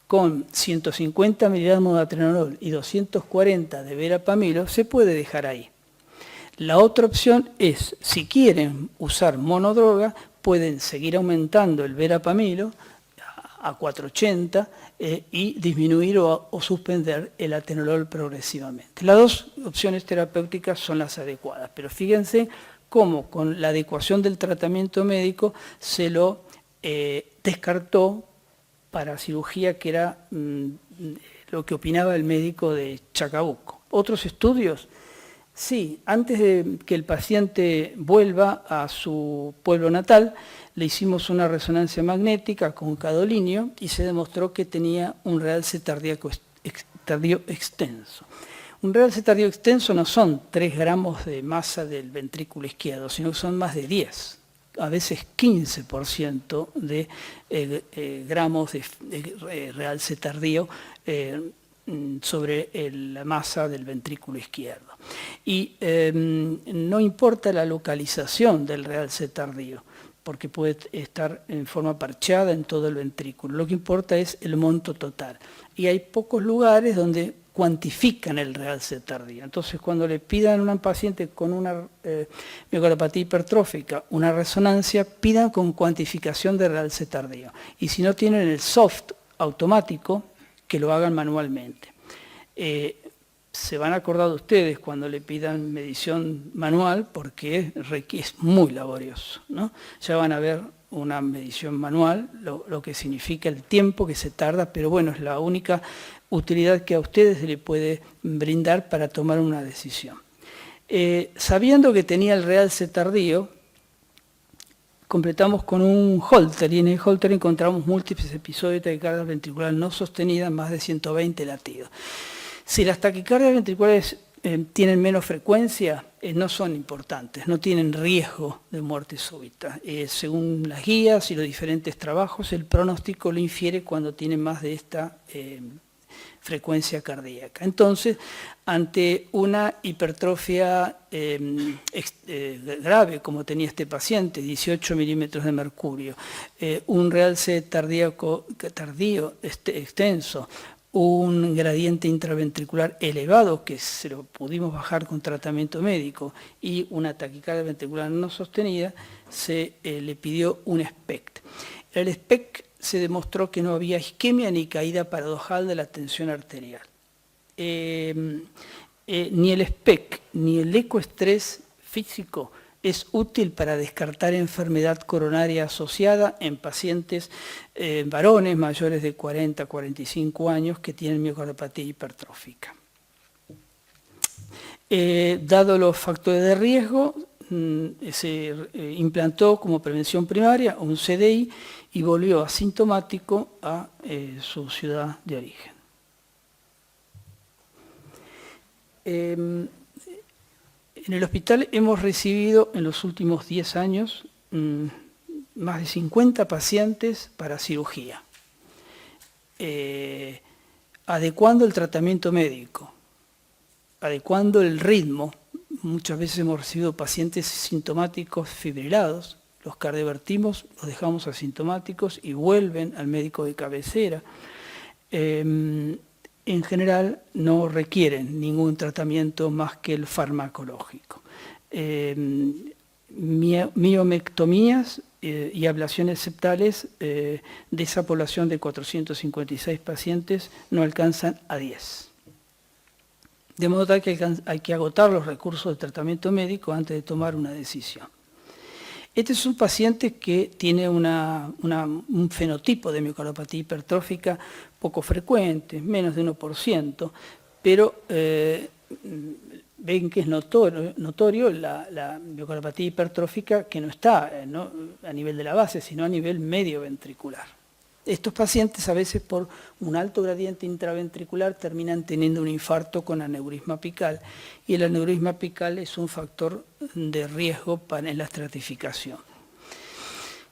con 150 miligramos de atenolol y 240 de verapamilo, se puede dejar ahí. La otra opción es, si quieren usar monodroga, pueden seguir aumentando el verapamilo a 480 y disminuir o suspender el atenolol progresivamente. Las dos opciones terapéuticas son las adecuadas, pero fíjense cómo con la adecuación del tratamiento médico se lo descartó para cirugía, que era lo que opinaba el médico de Chacabuco. ¿Otros estudios? Sí, antes de que el paciente vuelva a su pueblo natal, le hicimos una resonancia magnética con gadolinio y se demostró que tenía un realce tardío extenso. Un realce tardío extenso no son 3 gramos de masa del ventrículo izquierdo, sino que son más de 10. A veces 15% de gramos de realce tardío sobre la masa del ventrículo izquierdo. Y no importa la localización del realce tardío, porque puede estar en forma parcheada en todo el ventrículo. Lo que importa es el monto total. Y hay pocos lugares donde cuantifican el realce tardío. Entonces, cuando le pidan a un paciente con una miocardiopatía hipertrófica una resonancia, pidan con cuantificación de realce tardío. Y si no tienen el soft automático, que lo hagan manualmente. Se van a acordar de ustedes cuando le pidan medición manual, porque es muy laborioso, ¿no? Ya van a ver una medición manual, lo que significa el tiempo que se tarda, pero bueno, es la única utilidad que a ustedes se le puede brindar para tomar una decisión. Sabiendo que tenía el realce tardío, completamos con un Holter, y en el Holter encontramos múltiples episodios de taquicardia ventricular no sostenida, más de 120 latidos. Si las taquicardias ventriculares tienen menos frecuencia, no son importantes, no tienen riesgo de muerte súbita. Según las guías y los diferentes trabajos, el pronóstico lo infiere cuando tiene más de esta frecuencia cardíaca. Entonces, ante una hipertrofia grave, como tenía este paciente, 18 milímetros de mercurio, un realce tardío extenso, un gradiente intraventricular elevado, que se lo pudimos bajar con tratamiento médico, y una taquicardia ventricular no sostenida, se le pidió un SPECT. El SPECT se demostró que no había isquemia ni caída paradojal de la tensión arterial. Ni el SPECT ni el ecoestrés físico es útil para descartar enfermedad coronaria asociada en pacientes varones mayores de 40 a 45 años que tienen miocardiopatía hipertrófica. Dado los factores de riesgo, se implantó como prevención primaria un CDI y volvió asintomático a su ciudad de origen. En el hospital hemos recibido en los últimos 10 años más de 50 pacientes para cirugía, adecuando el tratamiento médico, adecuando el ritmo. Muchas veces hemos recibido pacientes sintomáticos fibrilados, Los cardiovertimos, los dejamos asintomáticos y vuelven al médico de cabecera. En general no requieren ningún tratamiento más que el farmacológico. Miomectomías y ablaciones septales de esa población de 456 pacientes no alcanzan a 10. De modo tal que hay que agotar los recursos de tratamiento médico antes de tomar una decisión. Este es un paciente que tiene un fenotipo de miocardiopatía hipertrófica poco frecuente, menos de 1%, pero ven que es notorio la miocardiopatía hipertrófica que no está no a nivel de la base, sino a nivel medio ventricular. Estos pacientes a veces por un alto gradiente intraventricular terminan teniendo un infarto con aneurisma apical, y el aneurisma apical es un factor de riesgo en la estratificación.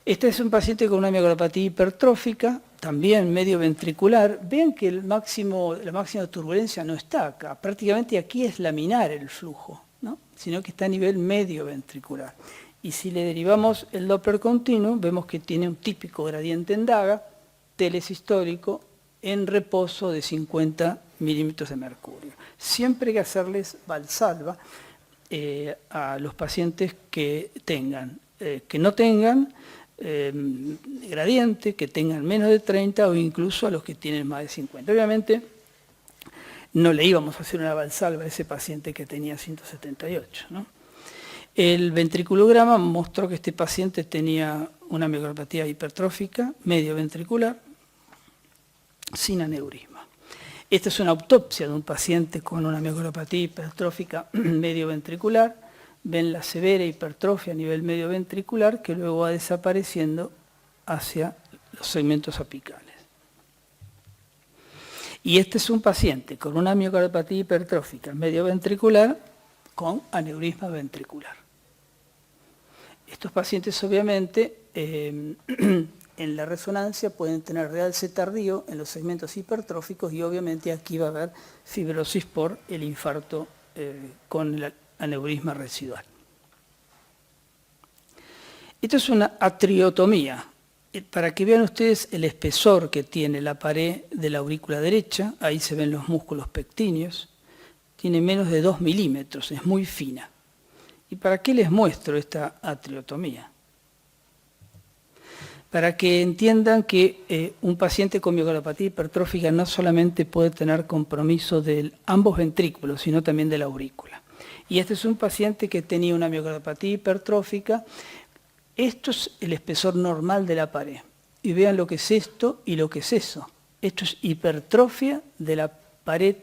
Este es un paciente con una miocardiopatía hipertrófica, también medio ventricular. Vean que la máxima turbulencia no está acá, prácticamente aquí es laminar el flujo, ¿no? Sino que está a nivel medio ventricular. Y si le derivamos el Doppler continuo, vemos que tiene un típico gradiente en daga, telesistólico, en reposo de 50 milímetros de mercurio. Siempre hay que hacerles Valsalva a los pacientes que no tengan gradiente, que tengan menos de 30 o incluso a los que tienen más de 50. Obviamente no le íbamos a hacer una Valsalva a ese paciente que tenía 178, ¿no? El ventriculograma mostró que este paciente tenía una miocardiopatía hipertrófica medio ventricular sin aneurisma. Esta es una autopsia de un paciente con una miocardiopatía hipertrófica medio ventricular. Ven la severa hipertrofia a nivel medio ventricular que luego va desapareciendo hacia los segmentos apicales. Y este es un paciente con una miocardiopatía hipertrófica medio ventricular con aneurisma ventricular. Estos pacientes obviamente en la resonancia pueden tener realce tardío en los segmentos hipertróficos y obviamente aquí va a haber fibrosis por el infarto con el aneurisma residual. Esto es una atriotomía. Para que vean ustedes el espesor que tiene la pared de la aurícula derecha, ahí se ven los músculos pectíneos, tiene menos de 2 milímetros, es muy fina. ¿Y para qué les muestro esta atriotomía? Para que entiendan que un paciente con miocardiopatía hipertrófica no solamente puede tener compromiso de ambos ventrículos, sino también de la aurícula. Y este es un paciente que tenía una miocardiopatía hipertrófica. Esto es el espesor normal de la pared. Y vean lo que es esto y lo que es eso. Esto es hipertrofia de la pared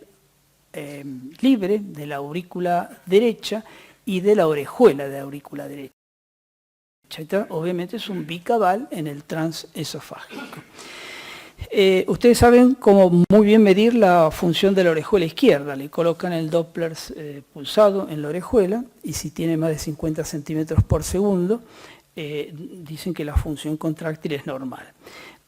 libre de la aurícula derecha y de la orejuela de la aurícula derecha. Obviamente es un bicabal en el transesofágico. Ustedes saben cómo muy bien medir la función de la orejuela izquierda. Le colocan el Doppler pulsado en la orejuela y si tiene más de 50 centímetros por segundo, dicen que la función contráctil es normal.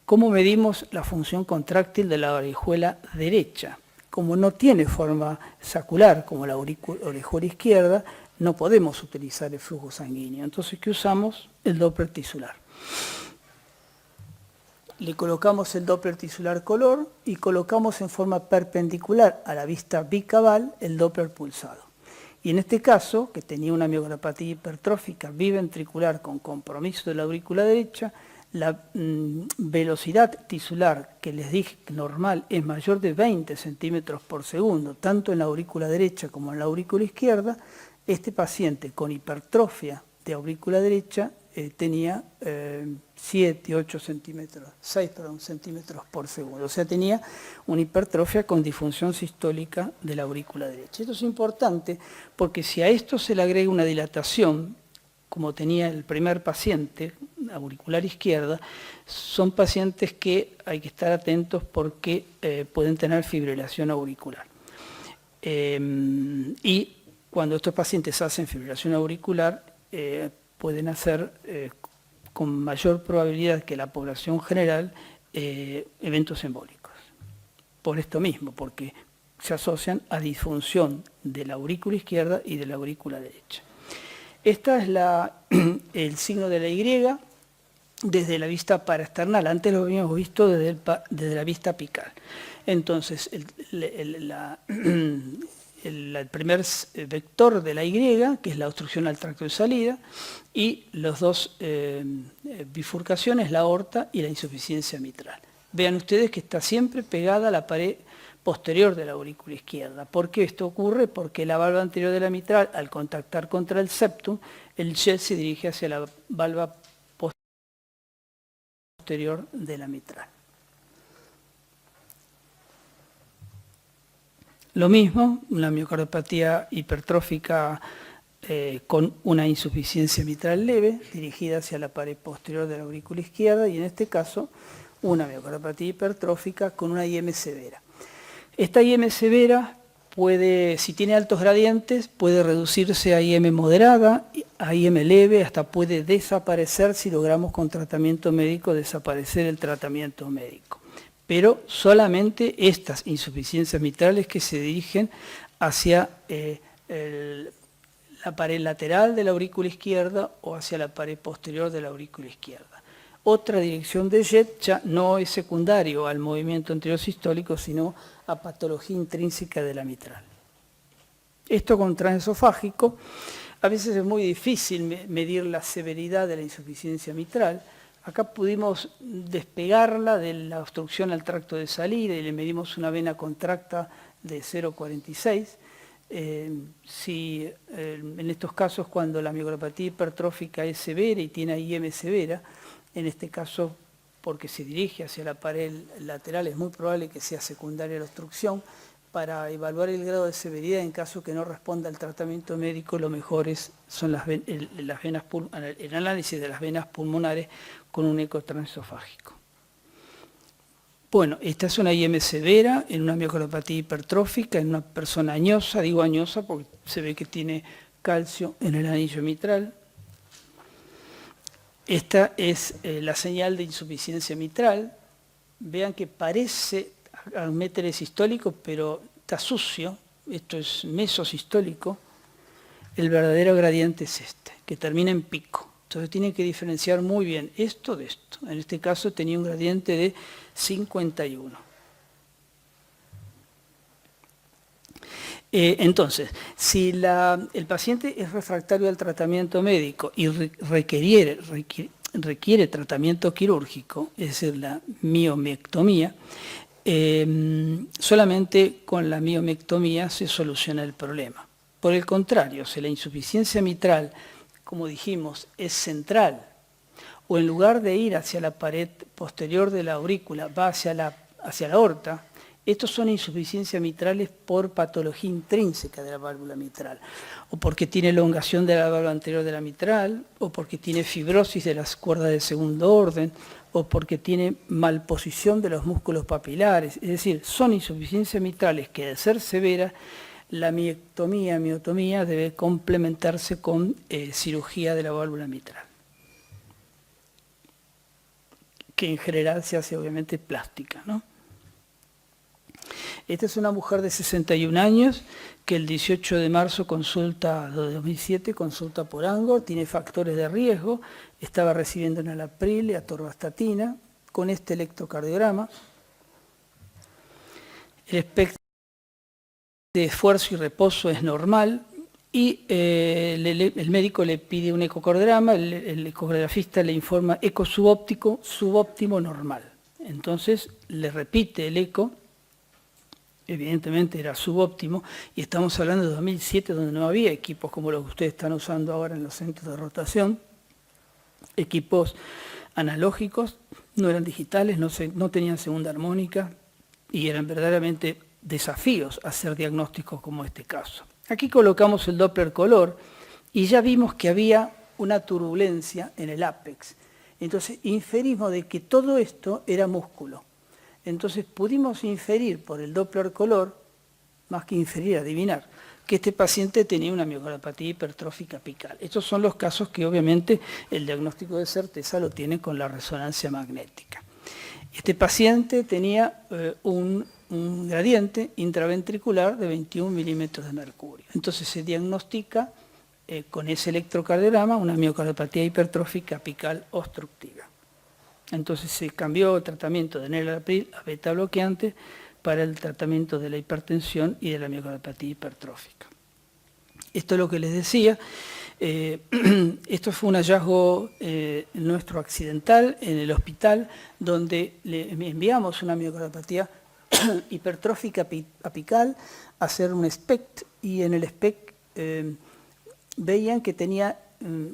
¿Cómo medimos la función contráctil de la orejuela derecha? Como no tiene forma sacular como la orejuela izquierda, no podemos utilizar el flujo sanguíneo. Entonces, ¿qué usamos? El Doppler tisular. Le colocamos el Doppler tisular color y colocamos en forma perpendicular a la vista bicabal el Doppler pulsado. Y en este caso, que tenía una miocardiopatía hipertrófica biventricular con compromiso de la aurícula derecha, la velocidad tisular que les dije normal es mayor de 20 centímetros por segundo, tanto en la aurícula derecha como en la aurícula izquierda. Este paciente con hipertrofia de aurícula derecha tenía 6 centímetros por segundo. O sea, tenía una hipertrofia con disfunción sistólica de la aurícula derecha. Esto es importante porque si a esto se le agrega una dilatación, como tenía el primer paciente, auricular izquierda, son pacientes que hay que estar atentos porque pueden tener fibrilación auricular. Y cuando estos pacientes hacen fibrilación auricular, pueden hacer con mayor probabilidad que la población general eventos embólicos. Por esto mismo, porque se asocian a disfunción de la aurícula izquierda y de la aurícula derecha. Esta es el signo de la Y desde la vista paraesternal. Antes lo habíamos visto desde la vista apical. Entonces, el primer vector de la Y, que es la obstrucción al tracto de salida, y los dos bifurcaciones, la aorta y la insuficiencia mitral. Vean ustedes que está siempre pegada a la pared posterior de la aurícula izquierda. ¿Por qué esto ocurre? Porque la valva anterior de la mitral, al contactar contra el septum, el jet se dirige hacia la valva posterior de la mitral. Lo mismo, una miocardiopatía hipertrófica con una insuficiencia mitral leve, dirigida hacia la pared posterior de la aurícula izquierda, y en este caso, una miocardiopatía hipertrófica con una IM severa. Esta IM severa puede, si tiene altos gradientes, puede reducirse a IM moderada, a IM leve, hasta puede desaparecer si logramos con tratamiento médico desaparecer el tratamiento médico. Pero solamente estas insuficiencias mitrales que se dirigen hacia la pared lateral de la aurícula izquierda o hacia la pared posterior de la aurícula izquierda. Otra dirección de jet ya no es secundario al movimiento anterior sistólico, sino a patología intrínseca de la mitral. Esto con transesofágico, a veces es muy difícil medir la severidad de la insuficiencia mitral. Acá pudimos despegarla de la obstrucción al tracto de salida y le medimos una vena contracta de 0,46. En estos casos, cuando la miocardiopatía hipertrófica es severa y tiene IM severa, en este caso, porque se dirige hacia la pared lateral, es muy probable que sea secundaria a la obstrucción. Para evaluar el grado de severidad, en caso que no responda al tratamiento médico, lo mejor son el análisis de las venas pulmonares con un eco transesofágico. Bueno, esta es una IM severa en una miocardiopatía hipertrófica, en una persona añosa, digo añosa porque se ve que tiene calcio en el anillo mitral. Esta es la señal de insuficiencia mitral. Vean que parece al méter sistólico, pero está sucio. Esto es mesosistólico. El verdadero gradiente es este, que termina en pico. Entonces tienen que diferenciar muy bien esto de esto. En este caso tenía un gradiente de 51. Entonces, si el paciente es refractario al tratamiento médico y requiere tratamiento quirúrgico, es decir, la miomectomía, solamente con la miomectomía se soluciona el problema. Por el contrario, si la insuficiencia mitral, como dijimos, es central, o en lugar de ir hacia la pared posterior de la aurícula, va hacia la aorta, estos son insuficiencias mitrales por patología intrínseca de la válvula mitral, o porque tiene elongación de la válvula anterior de la mitral, o porque tiene fibrosis de las cuerdas de segundo orden, o porque tiene malposición de los músculos papilares. Es decir, son insuficiencias mitrales que, de ser severas, la miotomía debe complementarse con cirugía de la válvula mitral, que en general se hace obviamente plástica, ¿no? Esta es una mujer de 61 años que el 18 de marzo de 2007 consulta por Angor, tiene factores de riesgo, estaba recibiendo enalapril y atorvastatina con este electrocardiograma. El espectro de esfuerzo y reposo es normal y el médico le pide un ecocardiograma, el ecografista le informa eco subóptimo normal. Entonces le repite el eco. Evidentemente era subóptimo, y estamos hablando de 2007, donde no había equipos como los que ustedes están usando ahora en los centros de rotación, equipos analógicos, no eran digitales, no tenían segunda armónica, y eran verdaderamente desafíos hacer diagnósticos como este caso. Aquí colocamos el Doppler color, y ya vimos que había una turbulencia en el ápex. Entonces inferimos de que todo esto era músculo. Entonces pudimos inferir por el Doppler color, más que inferir, adivinar, que este paciente tenía una miocardiopatía hipertrófica apical. Estos son los casos que obviamente el diagnóstico de certeza lo tiene con la resonancia magnética. Este paciente tenía un gradiente intraventricular de 21 milímetros de mercurio. Entonces se diagnostica con ese electrocardiograma una miocardiopatía hipertrófica apical obstructiva. Entonces se cambió el tratamiento de enalapril a beta bloqueante para el tratamiento de la hipertensión y de la miocardiopatía hipertrófica. Esto es lo que les decía. Esto fue un hallazgo nuestro accidental en el hospital, donde le enviamos una miocardiopatía hipertrófica apical a hacer un SPECT, y en el SPECT veían que tenía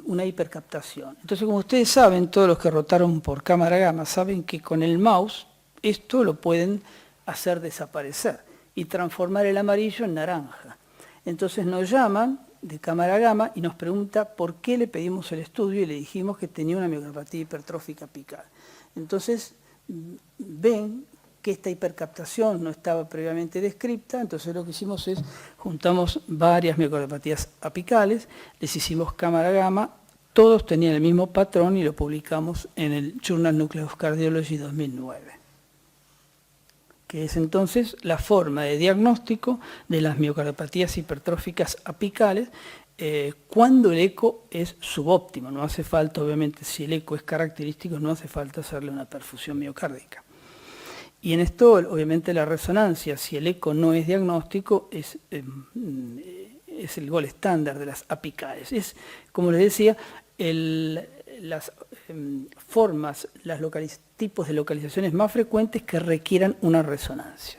una hipercaptación. Entonces, como ustedes saben, todos los que rotaron por cámara gamma saben que con el mouse esto lo pueden hacer desaparecer y transformar el amarillo en naranja. Entonces nos llaman de cámara gamma y nos pregunta por qué le pedimos el estudio, y le dijimos que tenía una miocardiopatía hipertrófica apical. Entonces ven que esta hipercaptación no estaba previamente descripta. Entonces lo que hicimos es, juntamos varias miocardiopatías apicales, les hicimos cámara gamma, todos tenían el mismo patrón y lo publicamos en el Journal Nuclear of Cardiology 2009, que es entonces la forma de diagnóstico de las miocardiopatías hipertróficas apicales cuando el eco es subóptimo. No hace falta, obviamente, si el eco es característico, no hace falta hacerle una perfusión miocárdica. Y en esto, obviamente, la resonancia, si el eco no es diagnóstico, es el gol estándar de las apicales. Es, como les decía, las formas, tipos de localizaciones más frecuentes que requieran una resonancia.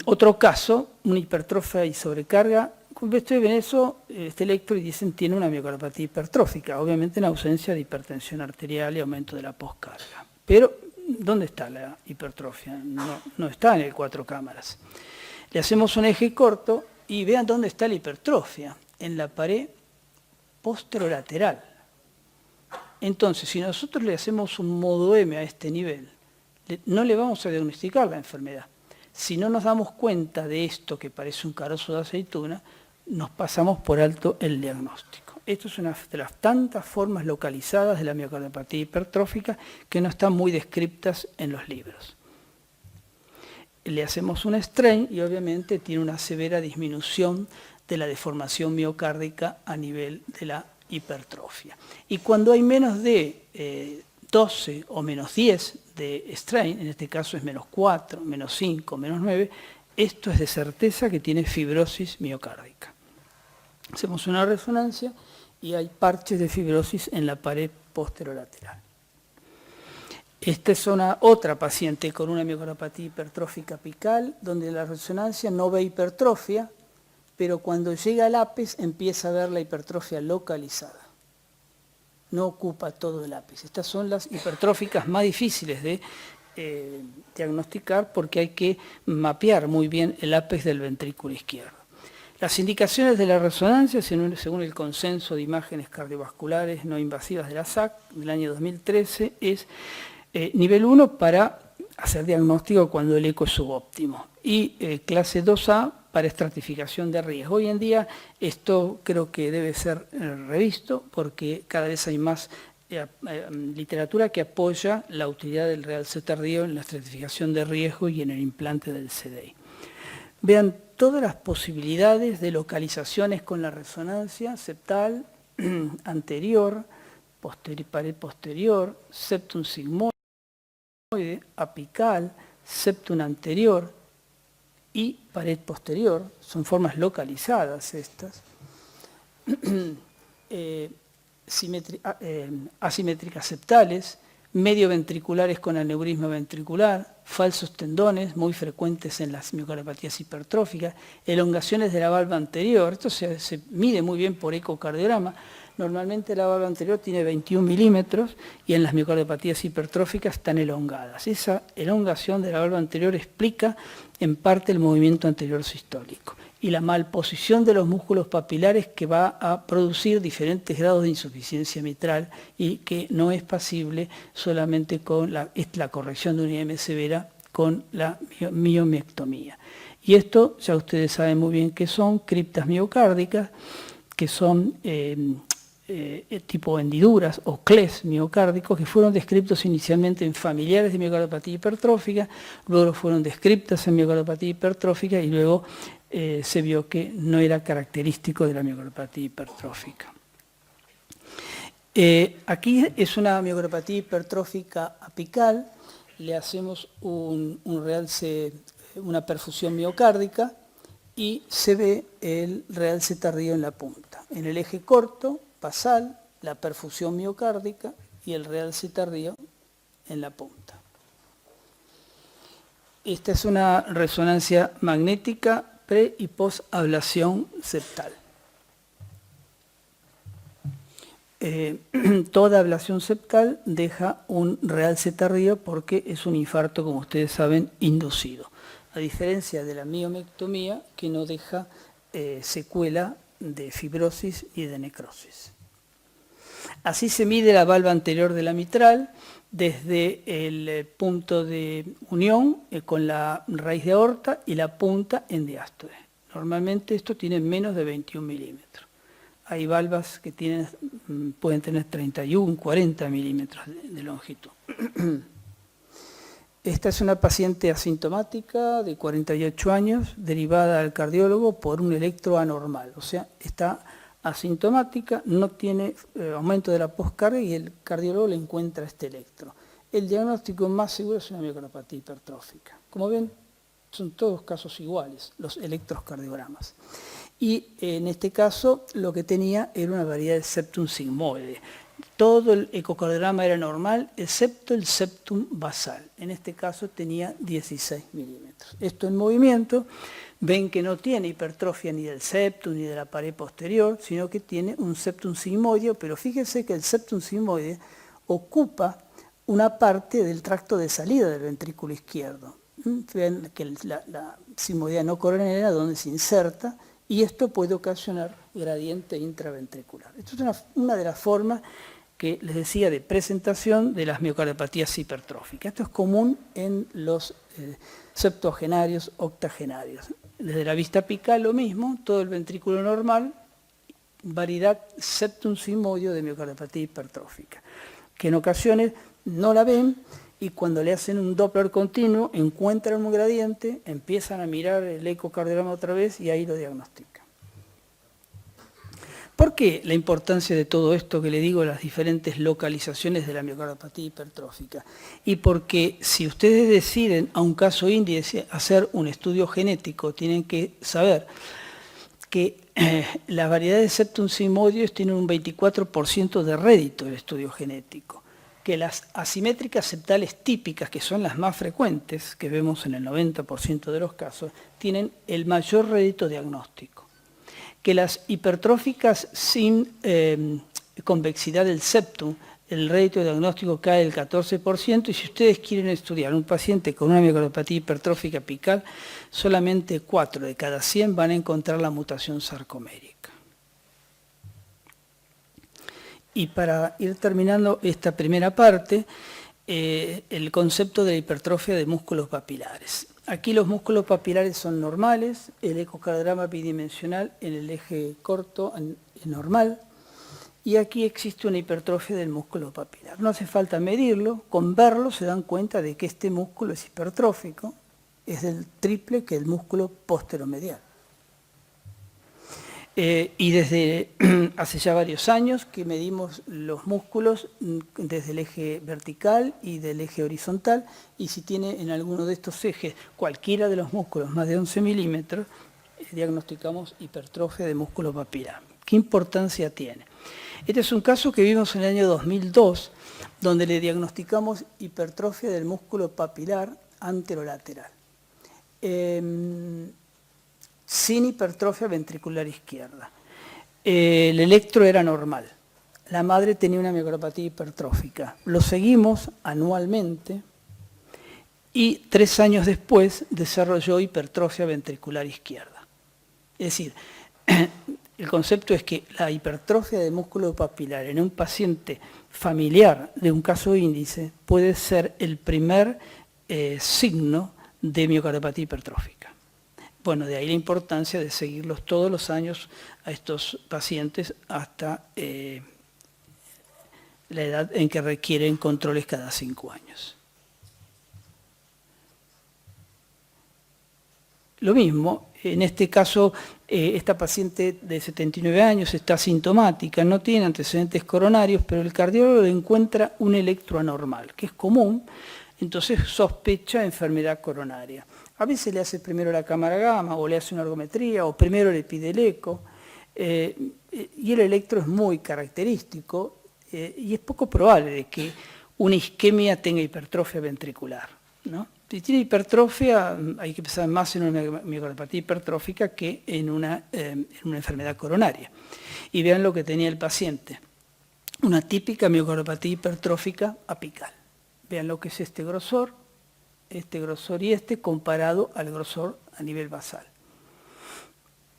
Otro caso, una hipertrofia y sobrecarga. Ustedes ven eso, este electro, y dicen tiene una miocardiopatía hipertrófica, obviamente en ausencia de hipertensión arterial y aumento de la poscarga. Pero, ¿dónde está la hipertrofia? No está en el 4 cámaras. Le hacemos un eje corto y vean dónde está la hipertrofia, en la pared posterolateral. Entonces, si nosotros le hacemos un modo M a este nivel, no le vamos a diagnosticar la enfermedad. Si no nos damos cuenta de esto que parece un carozo de aceituna, nos pasamos por alto el diagnóstico. Esto es una de las tantas formas localizadas de la miocardiopatía hipertrófica que no están muy descriptas en los libros. Le hacemos un strain y obviamente tiene una severa disminución de la deformación miocárdica a nivel de la hipertrofia. Y cuando hay menos de 12 o menos 10 de strain, en este caso es menos 4, menos 5, menos 9, esto es de certeza que tiene fibrosis miocárdica. Hacemos una resonancia y hay parches de fibrosis en la pared posterolateral. Esta es otra paciente con una miocardiopatía hipertrófica apical, donde la resonancia no ve hipertrofia, pero cuando llega al ápice empieza a ver la hipertrofia localizada. No ocupa todo el ápice. Estas son las hipertróficas más difíciles de diagnosticar porque hay que mapear muy bien el ápice del ventrículo izquierdo. Las indicaciones de la resonancia, según el consenso de imágenes cardiovasculares no invasivas de la SAC del año 2013, es nivel 1 para hacer diagnóstico cuando el eco es subóptimo y clase 2A para estratificación de riesgo. Hoy en día esto creo que debe ser revisto porque cada vez hay más literatura que apoya la utilidad del realce tardío en la estratificación de riesgo y en el implante del CDI. Vean todas las posibilidades de localizaciones con la resonancia septal, anterior, pared posterior, septum sigmoide, apical, septum anterior y pared posterior. Son formas localizadas estas. Asimétricas septales, medio ventriculares con aneurisma ventricular, falsos tendones muy frecuentes en las miocardiopatías hipertróficas, elongaciones de la valva anterior. Esto se mide muy bien por ecocardiograma. Normalmente la valva anterior tiene 21 milímetros y en las miocardiopatías hipertróficas están elongadas. Esa elongación de la valva anterior explica en parte el movimiento anterior sistólico y la malposición de los músculos papilares que va a producir diferentes grados de insuficiencia mitral y que no es pasible solamente con la corrección de una IM severa con la miomiectomía. Y esto ya ustedes saben muy bien que son criptas miocárdicas, que son tipo hendiduras o clés miocárdicos que fueron descritos inicialmente en familiares de miocardiopatía hipertrófica, luego fueron descritas en miocardiopatía hipertrófica y luego se vio que no era característico de la miocardiopatía hipertrófica. Aquí es una miocardiopatía hipertrófica apical, le hacemos un realce, una perfusión miocárdica y se ve el realce tardío en la punta. En el eje corto, basal, la perfusión miocárdica y el realce tardío en la punta. Esta es una resonancia magnética pre- y post-ablación septal. Toda ablación septal deja un realce tardío porque es un infarto, como ustedes saben, inducido. A diferencia de la miomectomía, que no deja secuela de fibrosis y de necrosis. Así se mide la valva anterior de la mitral desde el punto de unión con la raíz de aorta y la punta en diástole. Normalmente esto tiene menos de 21 milímetros. Hay valvas que pueden tener 31, 40 milímetros de longitud. Esta es una paciente asintomática de 48 años, derivada al cardiólogo por un electro anormal. O sea, está asintomática, no tiene aumento de la poscarga y el cardiólogo le encuentra este electro. El diagnóstico más seguro es una miocardiopatía hipertrófica. Como ven, son todos casos iguales, los electrocardiogramas. Y en este caso lo que tenía era una variedad de septum sigmoide. Todo el ecocardiograma era normal, excepto el septum basal. En este caso tenía 16 milímetros. Esto en movimiento, ven que no tiene hipertrofia ni del septum ni de la pared posterior, sino que tiene un septum sigmoide, pero fíjense que el septum sigmoide ocupa una parte del tracto de salida del ventrículo izquierdo. Ven que la sigmoidea no coronaria donde se inserta, y esto puede ocasionar gradiente intraventricular. Esto es una de las formas que les decía de presentación de las miocardiopatías hipertróficas. Esto es común en los septuagenarios, octogenarios. Desde la vista apical lo mismo, todo el ventrículo normal, variedad septum sigmoide de miocardiopatía hipertrófica, que en ocasiones no la ven y cuando le hacen un Doppler continuo encuentran un gradiente, empiezan a mirar el ecocardiograma otra vez y ahí lo diagnostican. ¿Por qué la importancia de todo esto que le digo, las diferentes localizaciones de la miocardiopatía hipertrófica? Y porque si ustedes deciden a un caso índice hacer un estudio genético, tienen que saber que las variedades de septum sigmoides tienen un 24% de rédito del estudio genético, que las asimétricas septales típicas, que son las más frecuentes, que vemos en el 90% de los casos, tienen el mayor rédito diagnóstico, que las hipertróficas sin convexidad del septum, el rédito diagnóstico cae del 14%, y si ustedes quieren estudiar un paciente con una miocardiopatía hipertrófica apical, solamente 4 de cada 100 van a encontrar la mutación sarcomérica. Y para ir terminando esta primera parte, el concepto de la hipertrofia de músculos papilares. Aquí los músculos papilares son normales, el ecocardiograma bidimensional en el eje corto es normal, y aquí existe una hipertrofia del músculo papilar. No hace falta medirlo, con verlo se dan cuenta de que este músculo es hipertrófico, es del triple que el músculo posteromedial. Y desde hace ya varios años que medimos los músculos desde el eje vertical y del eje horizontal, y si tiene en alguno de estos ejes cualquiera de los músculos más de 11 milímetros, diagnosticamos hipertrofia de músculo papilar. ¿Qué importancia tiene? Este es un caso que vimos en el año 2002, donde le diagnosticamos hipertrofia del músculo papilar anterolateral, sin hipertrofia ventricular izquierda. El electro era normal. La madre tenía una miocardiopatía hipertrófica. Lo seguimos anualmente y 3 años después desarrolló hipertrofia ventricular izquierda. Es decir, el concepto es que la hipertrofia de músculo papilar en un paciente familiar de un caso índice puede ser el primer signo de miocardiopatía hipertrófica. Bueno, de ahí la importancia de seguirlos todos los años a estos pacientes hasta la edad en que requieren controles cada 5 años. lo mismo, en este caso esta paciente de 79 años está asintomática, no tiene antecedentes coronarios, pero el cardiólogo le encuentra un electro anormal, que es común, entonces sospecha enfermedad coronaria. A veces le hace primero la cámara gamma o le hace una ergometría o primero le pide el eco y el electro es muy característico y es poco probable de que una isquemia tenga hipertrofia ventricular, ¿no? Si tiene hipertrofia hay que pensar más en una miocardiopatía hipertrófica que en una enfermedad coronaria. Y vean lo que tenía el paciente, una típica miocardiopatía hipertrófica apical. Vean lo que es este grosor y este comparado al grosor a nivel basal.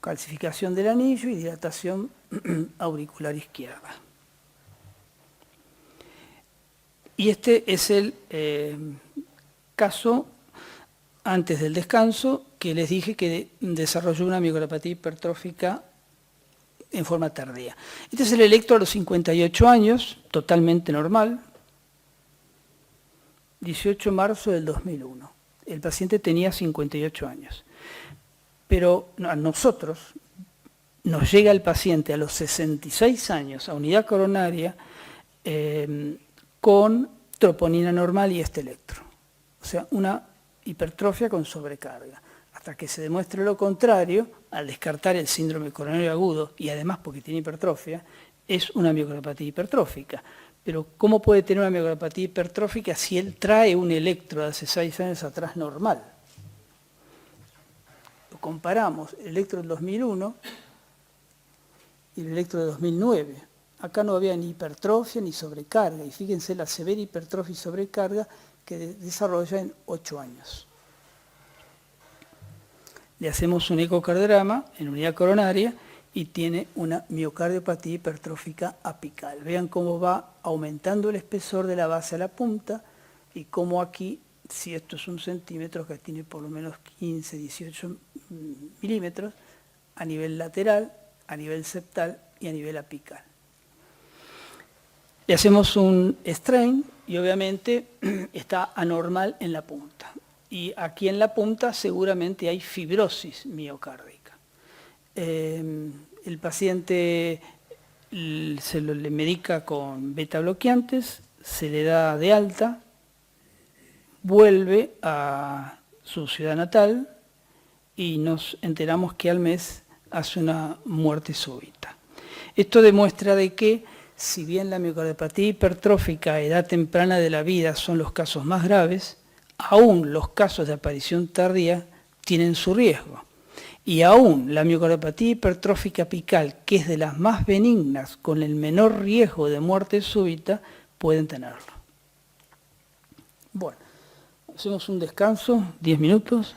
Calcificación del anillo y dilatación auricular izquierda. Y este es el caso antes del descanso que les dije que desarrolló una miocardiopatía hipertrófica en forma tardía. Este es el electro a los 58 años, totalmente normal. 18 de marzo del 2001. El paciente tenía 58 años. Pero a nosotros nos llega el paciente a los 66 años a unidad coronaria con troponina normal y este electro. O sea, una hipertrofia con sobrecarga. Hasta que se demuestre lo contrario, al descartar el síndrome coronario agudo y además porque tiene hipertrofia, es una miocardiopatía hipertrófica. Pero ¿cómo puede tener una miocardiopatía hipertrófica si él trae un electro de hace 6 años atrás normal? Lo comparamos, el electro del 2001 y el electro de 2009. Acá no había ni hipertrofia ni sobrecarga, y fíjense la severa hipertrofia y sobrecarga que desarrolla en 8 años. Le hacemos un ecocardiograma en unidad coronaria y tiene una miocardiopatía hipertrófica apical. Vean cómo va aumentando el espesor de la base a la punta y cómo aquí, si esto es 1 centímetro, que tiene por lo menos 15, 18 milímetros, a nivel lateral, a nivel septal y a nivel apical. Le hacemos un strain y obviamente está anormal en la punta. Y aquí en la punta seguramente hay fibrosis miocárdica. El paciente le medica con beta bloqueantes, se le da de alta, vuelve a su ciudad natal y nos enteramos que al mes hace una muerte súbita. Esto demuestra de que, si bien la miocardiopatía hipertrófica a edad temprana de la vida son los casos más graves, aún los casos de aparición tardía tienen su riesgo. Y aún la miocardiopatía hipertrófica apical, que es de las más benignas, con el menor riesgo de muerte súbita, pueden tenerlo. Bueno, hacemos un descanso, 10 minutos.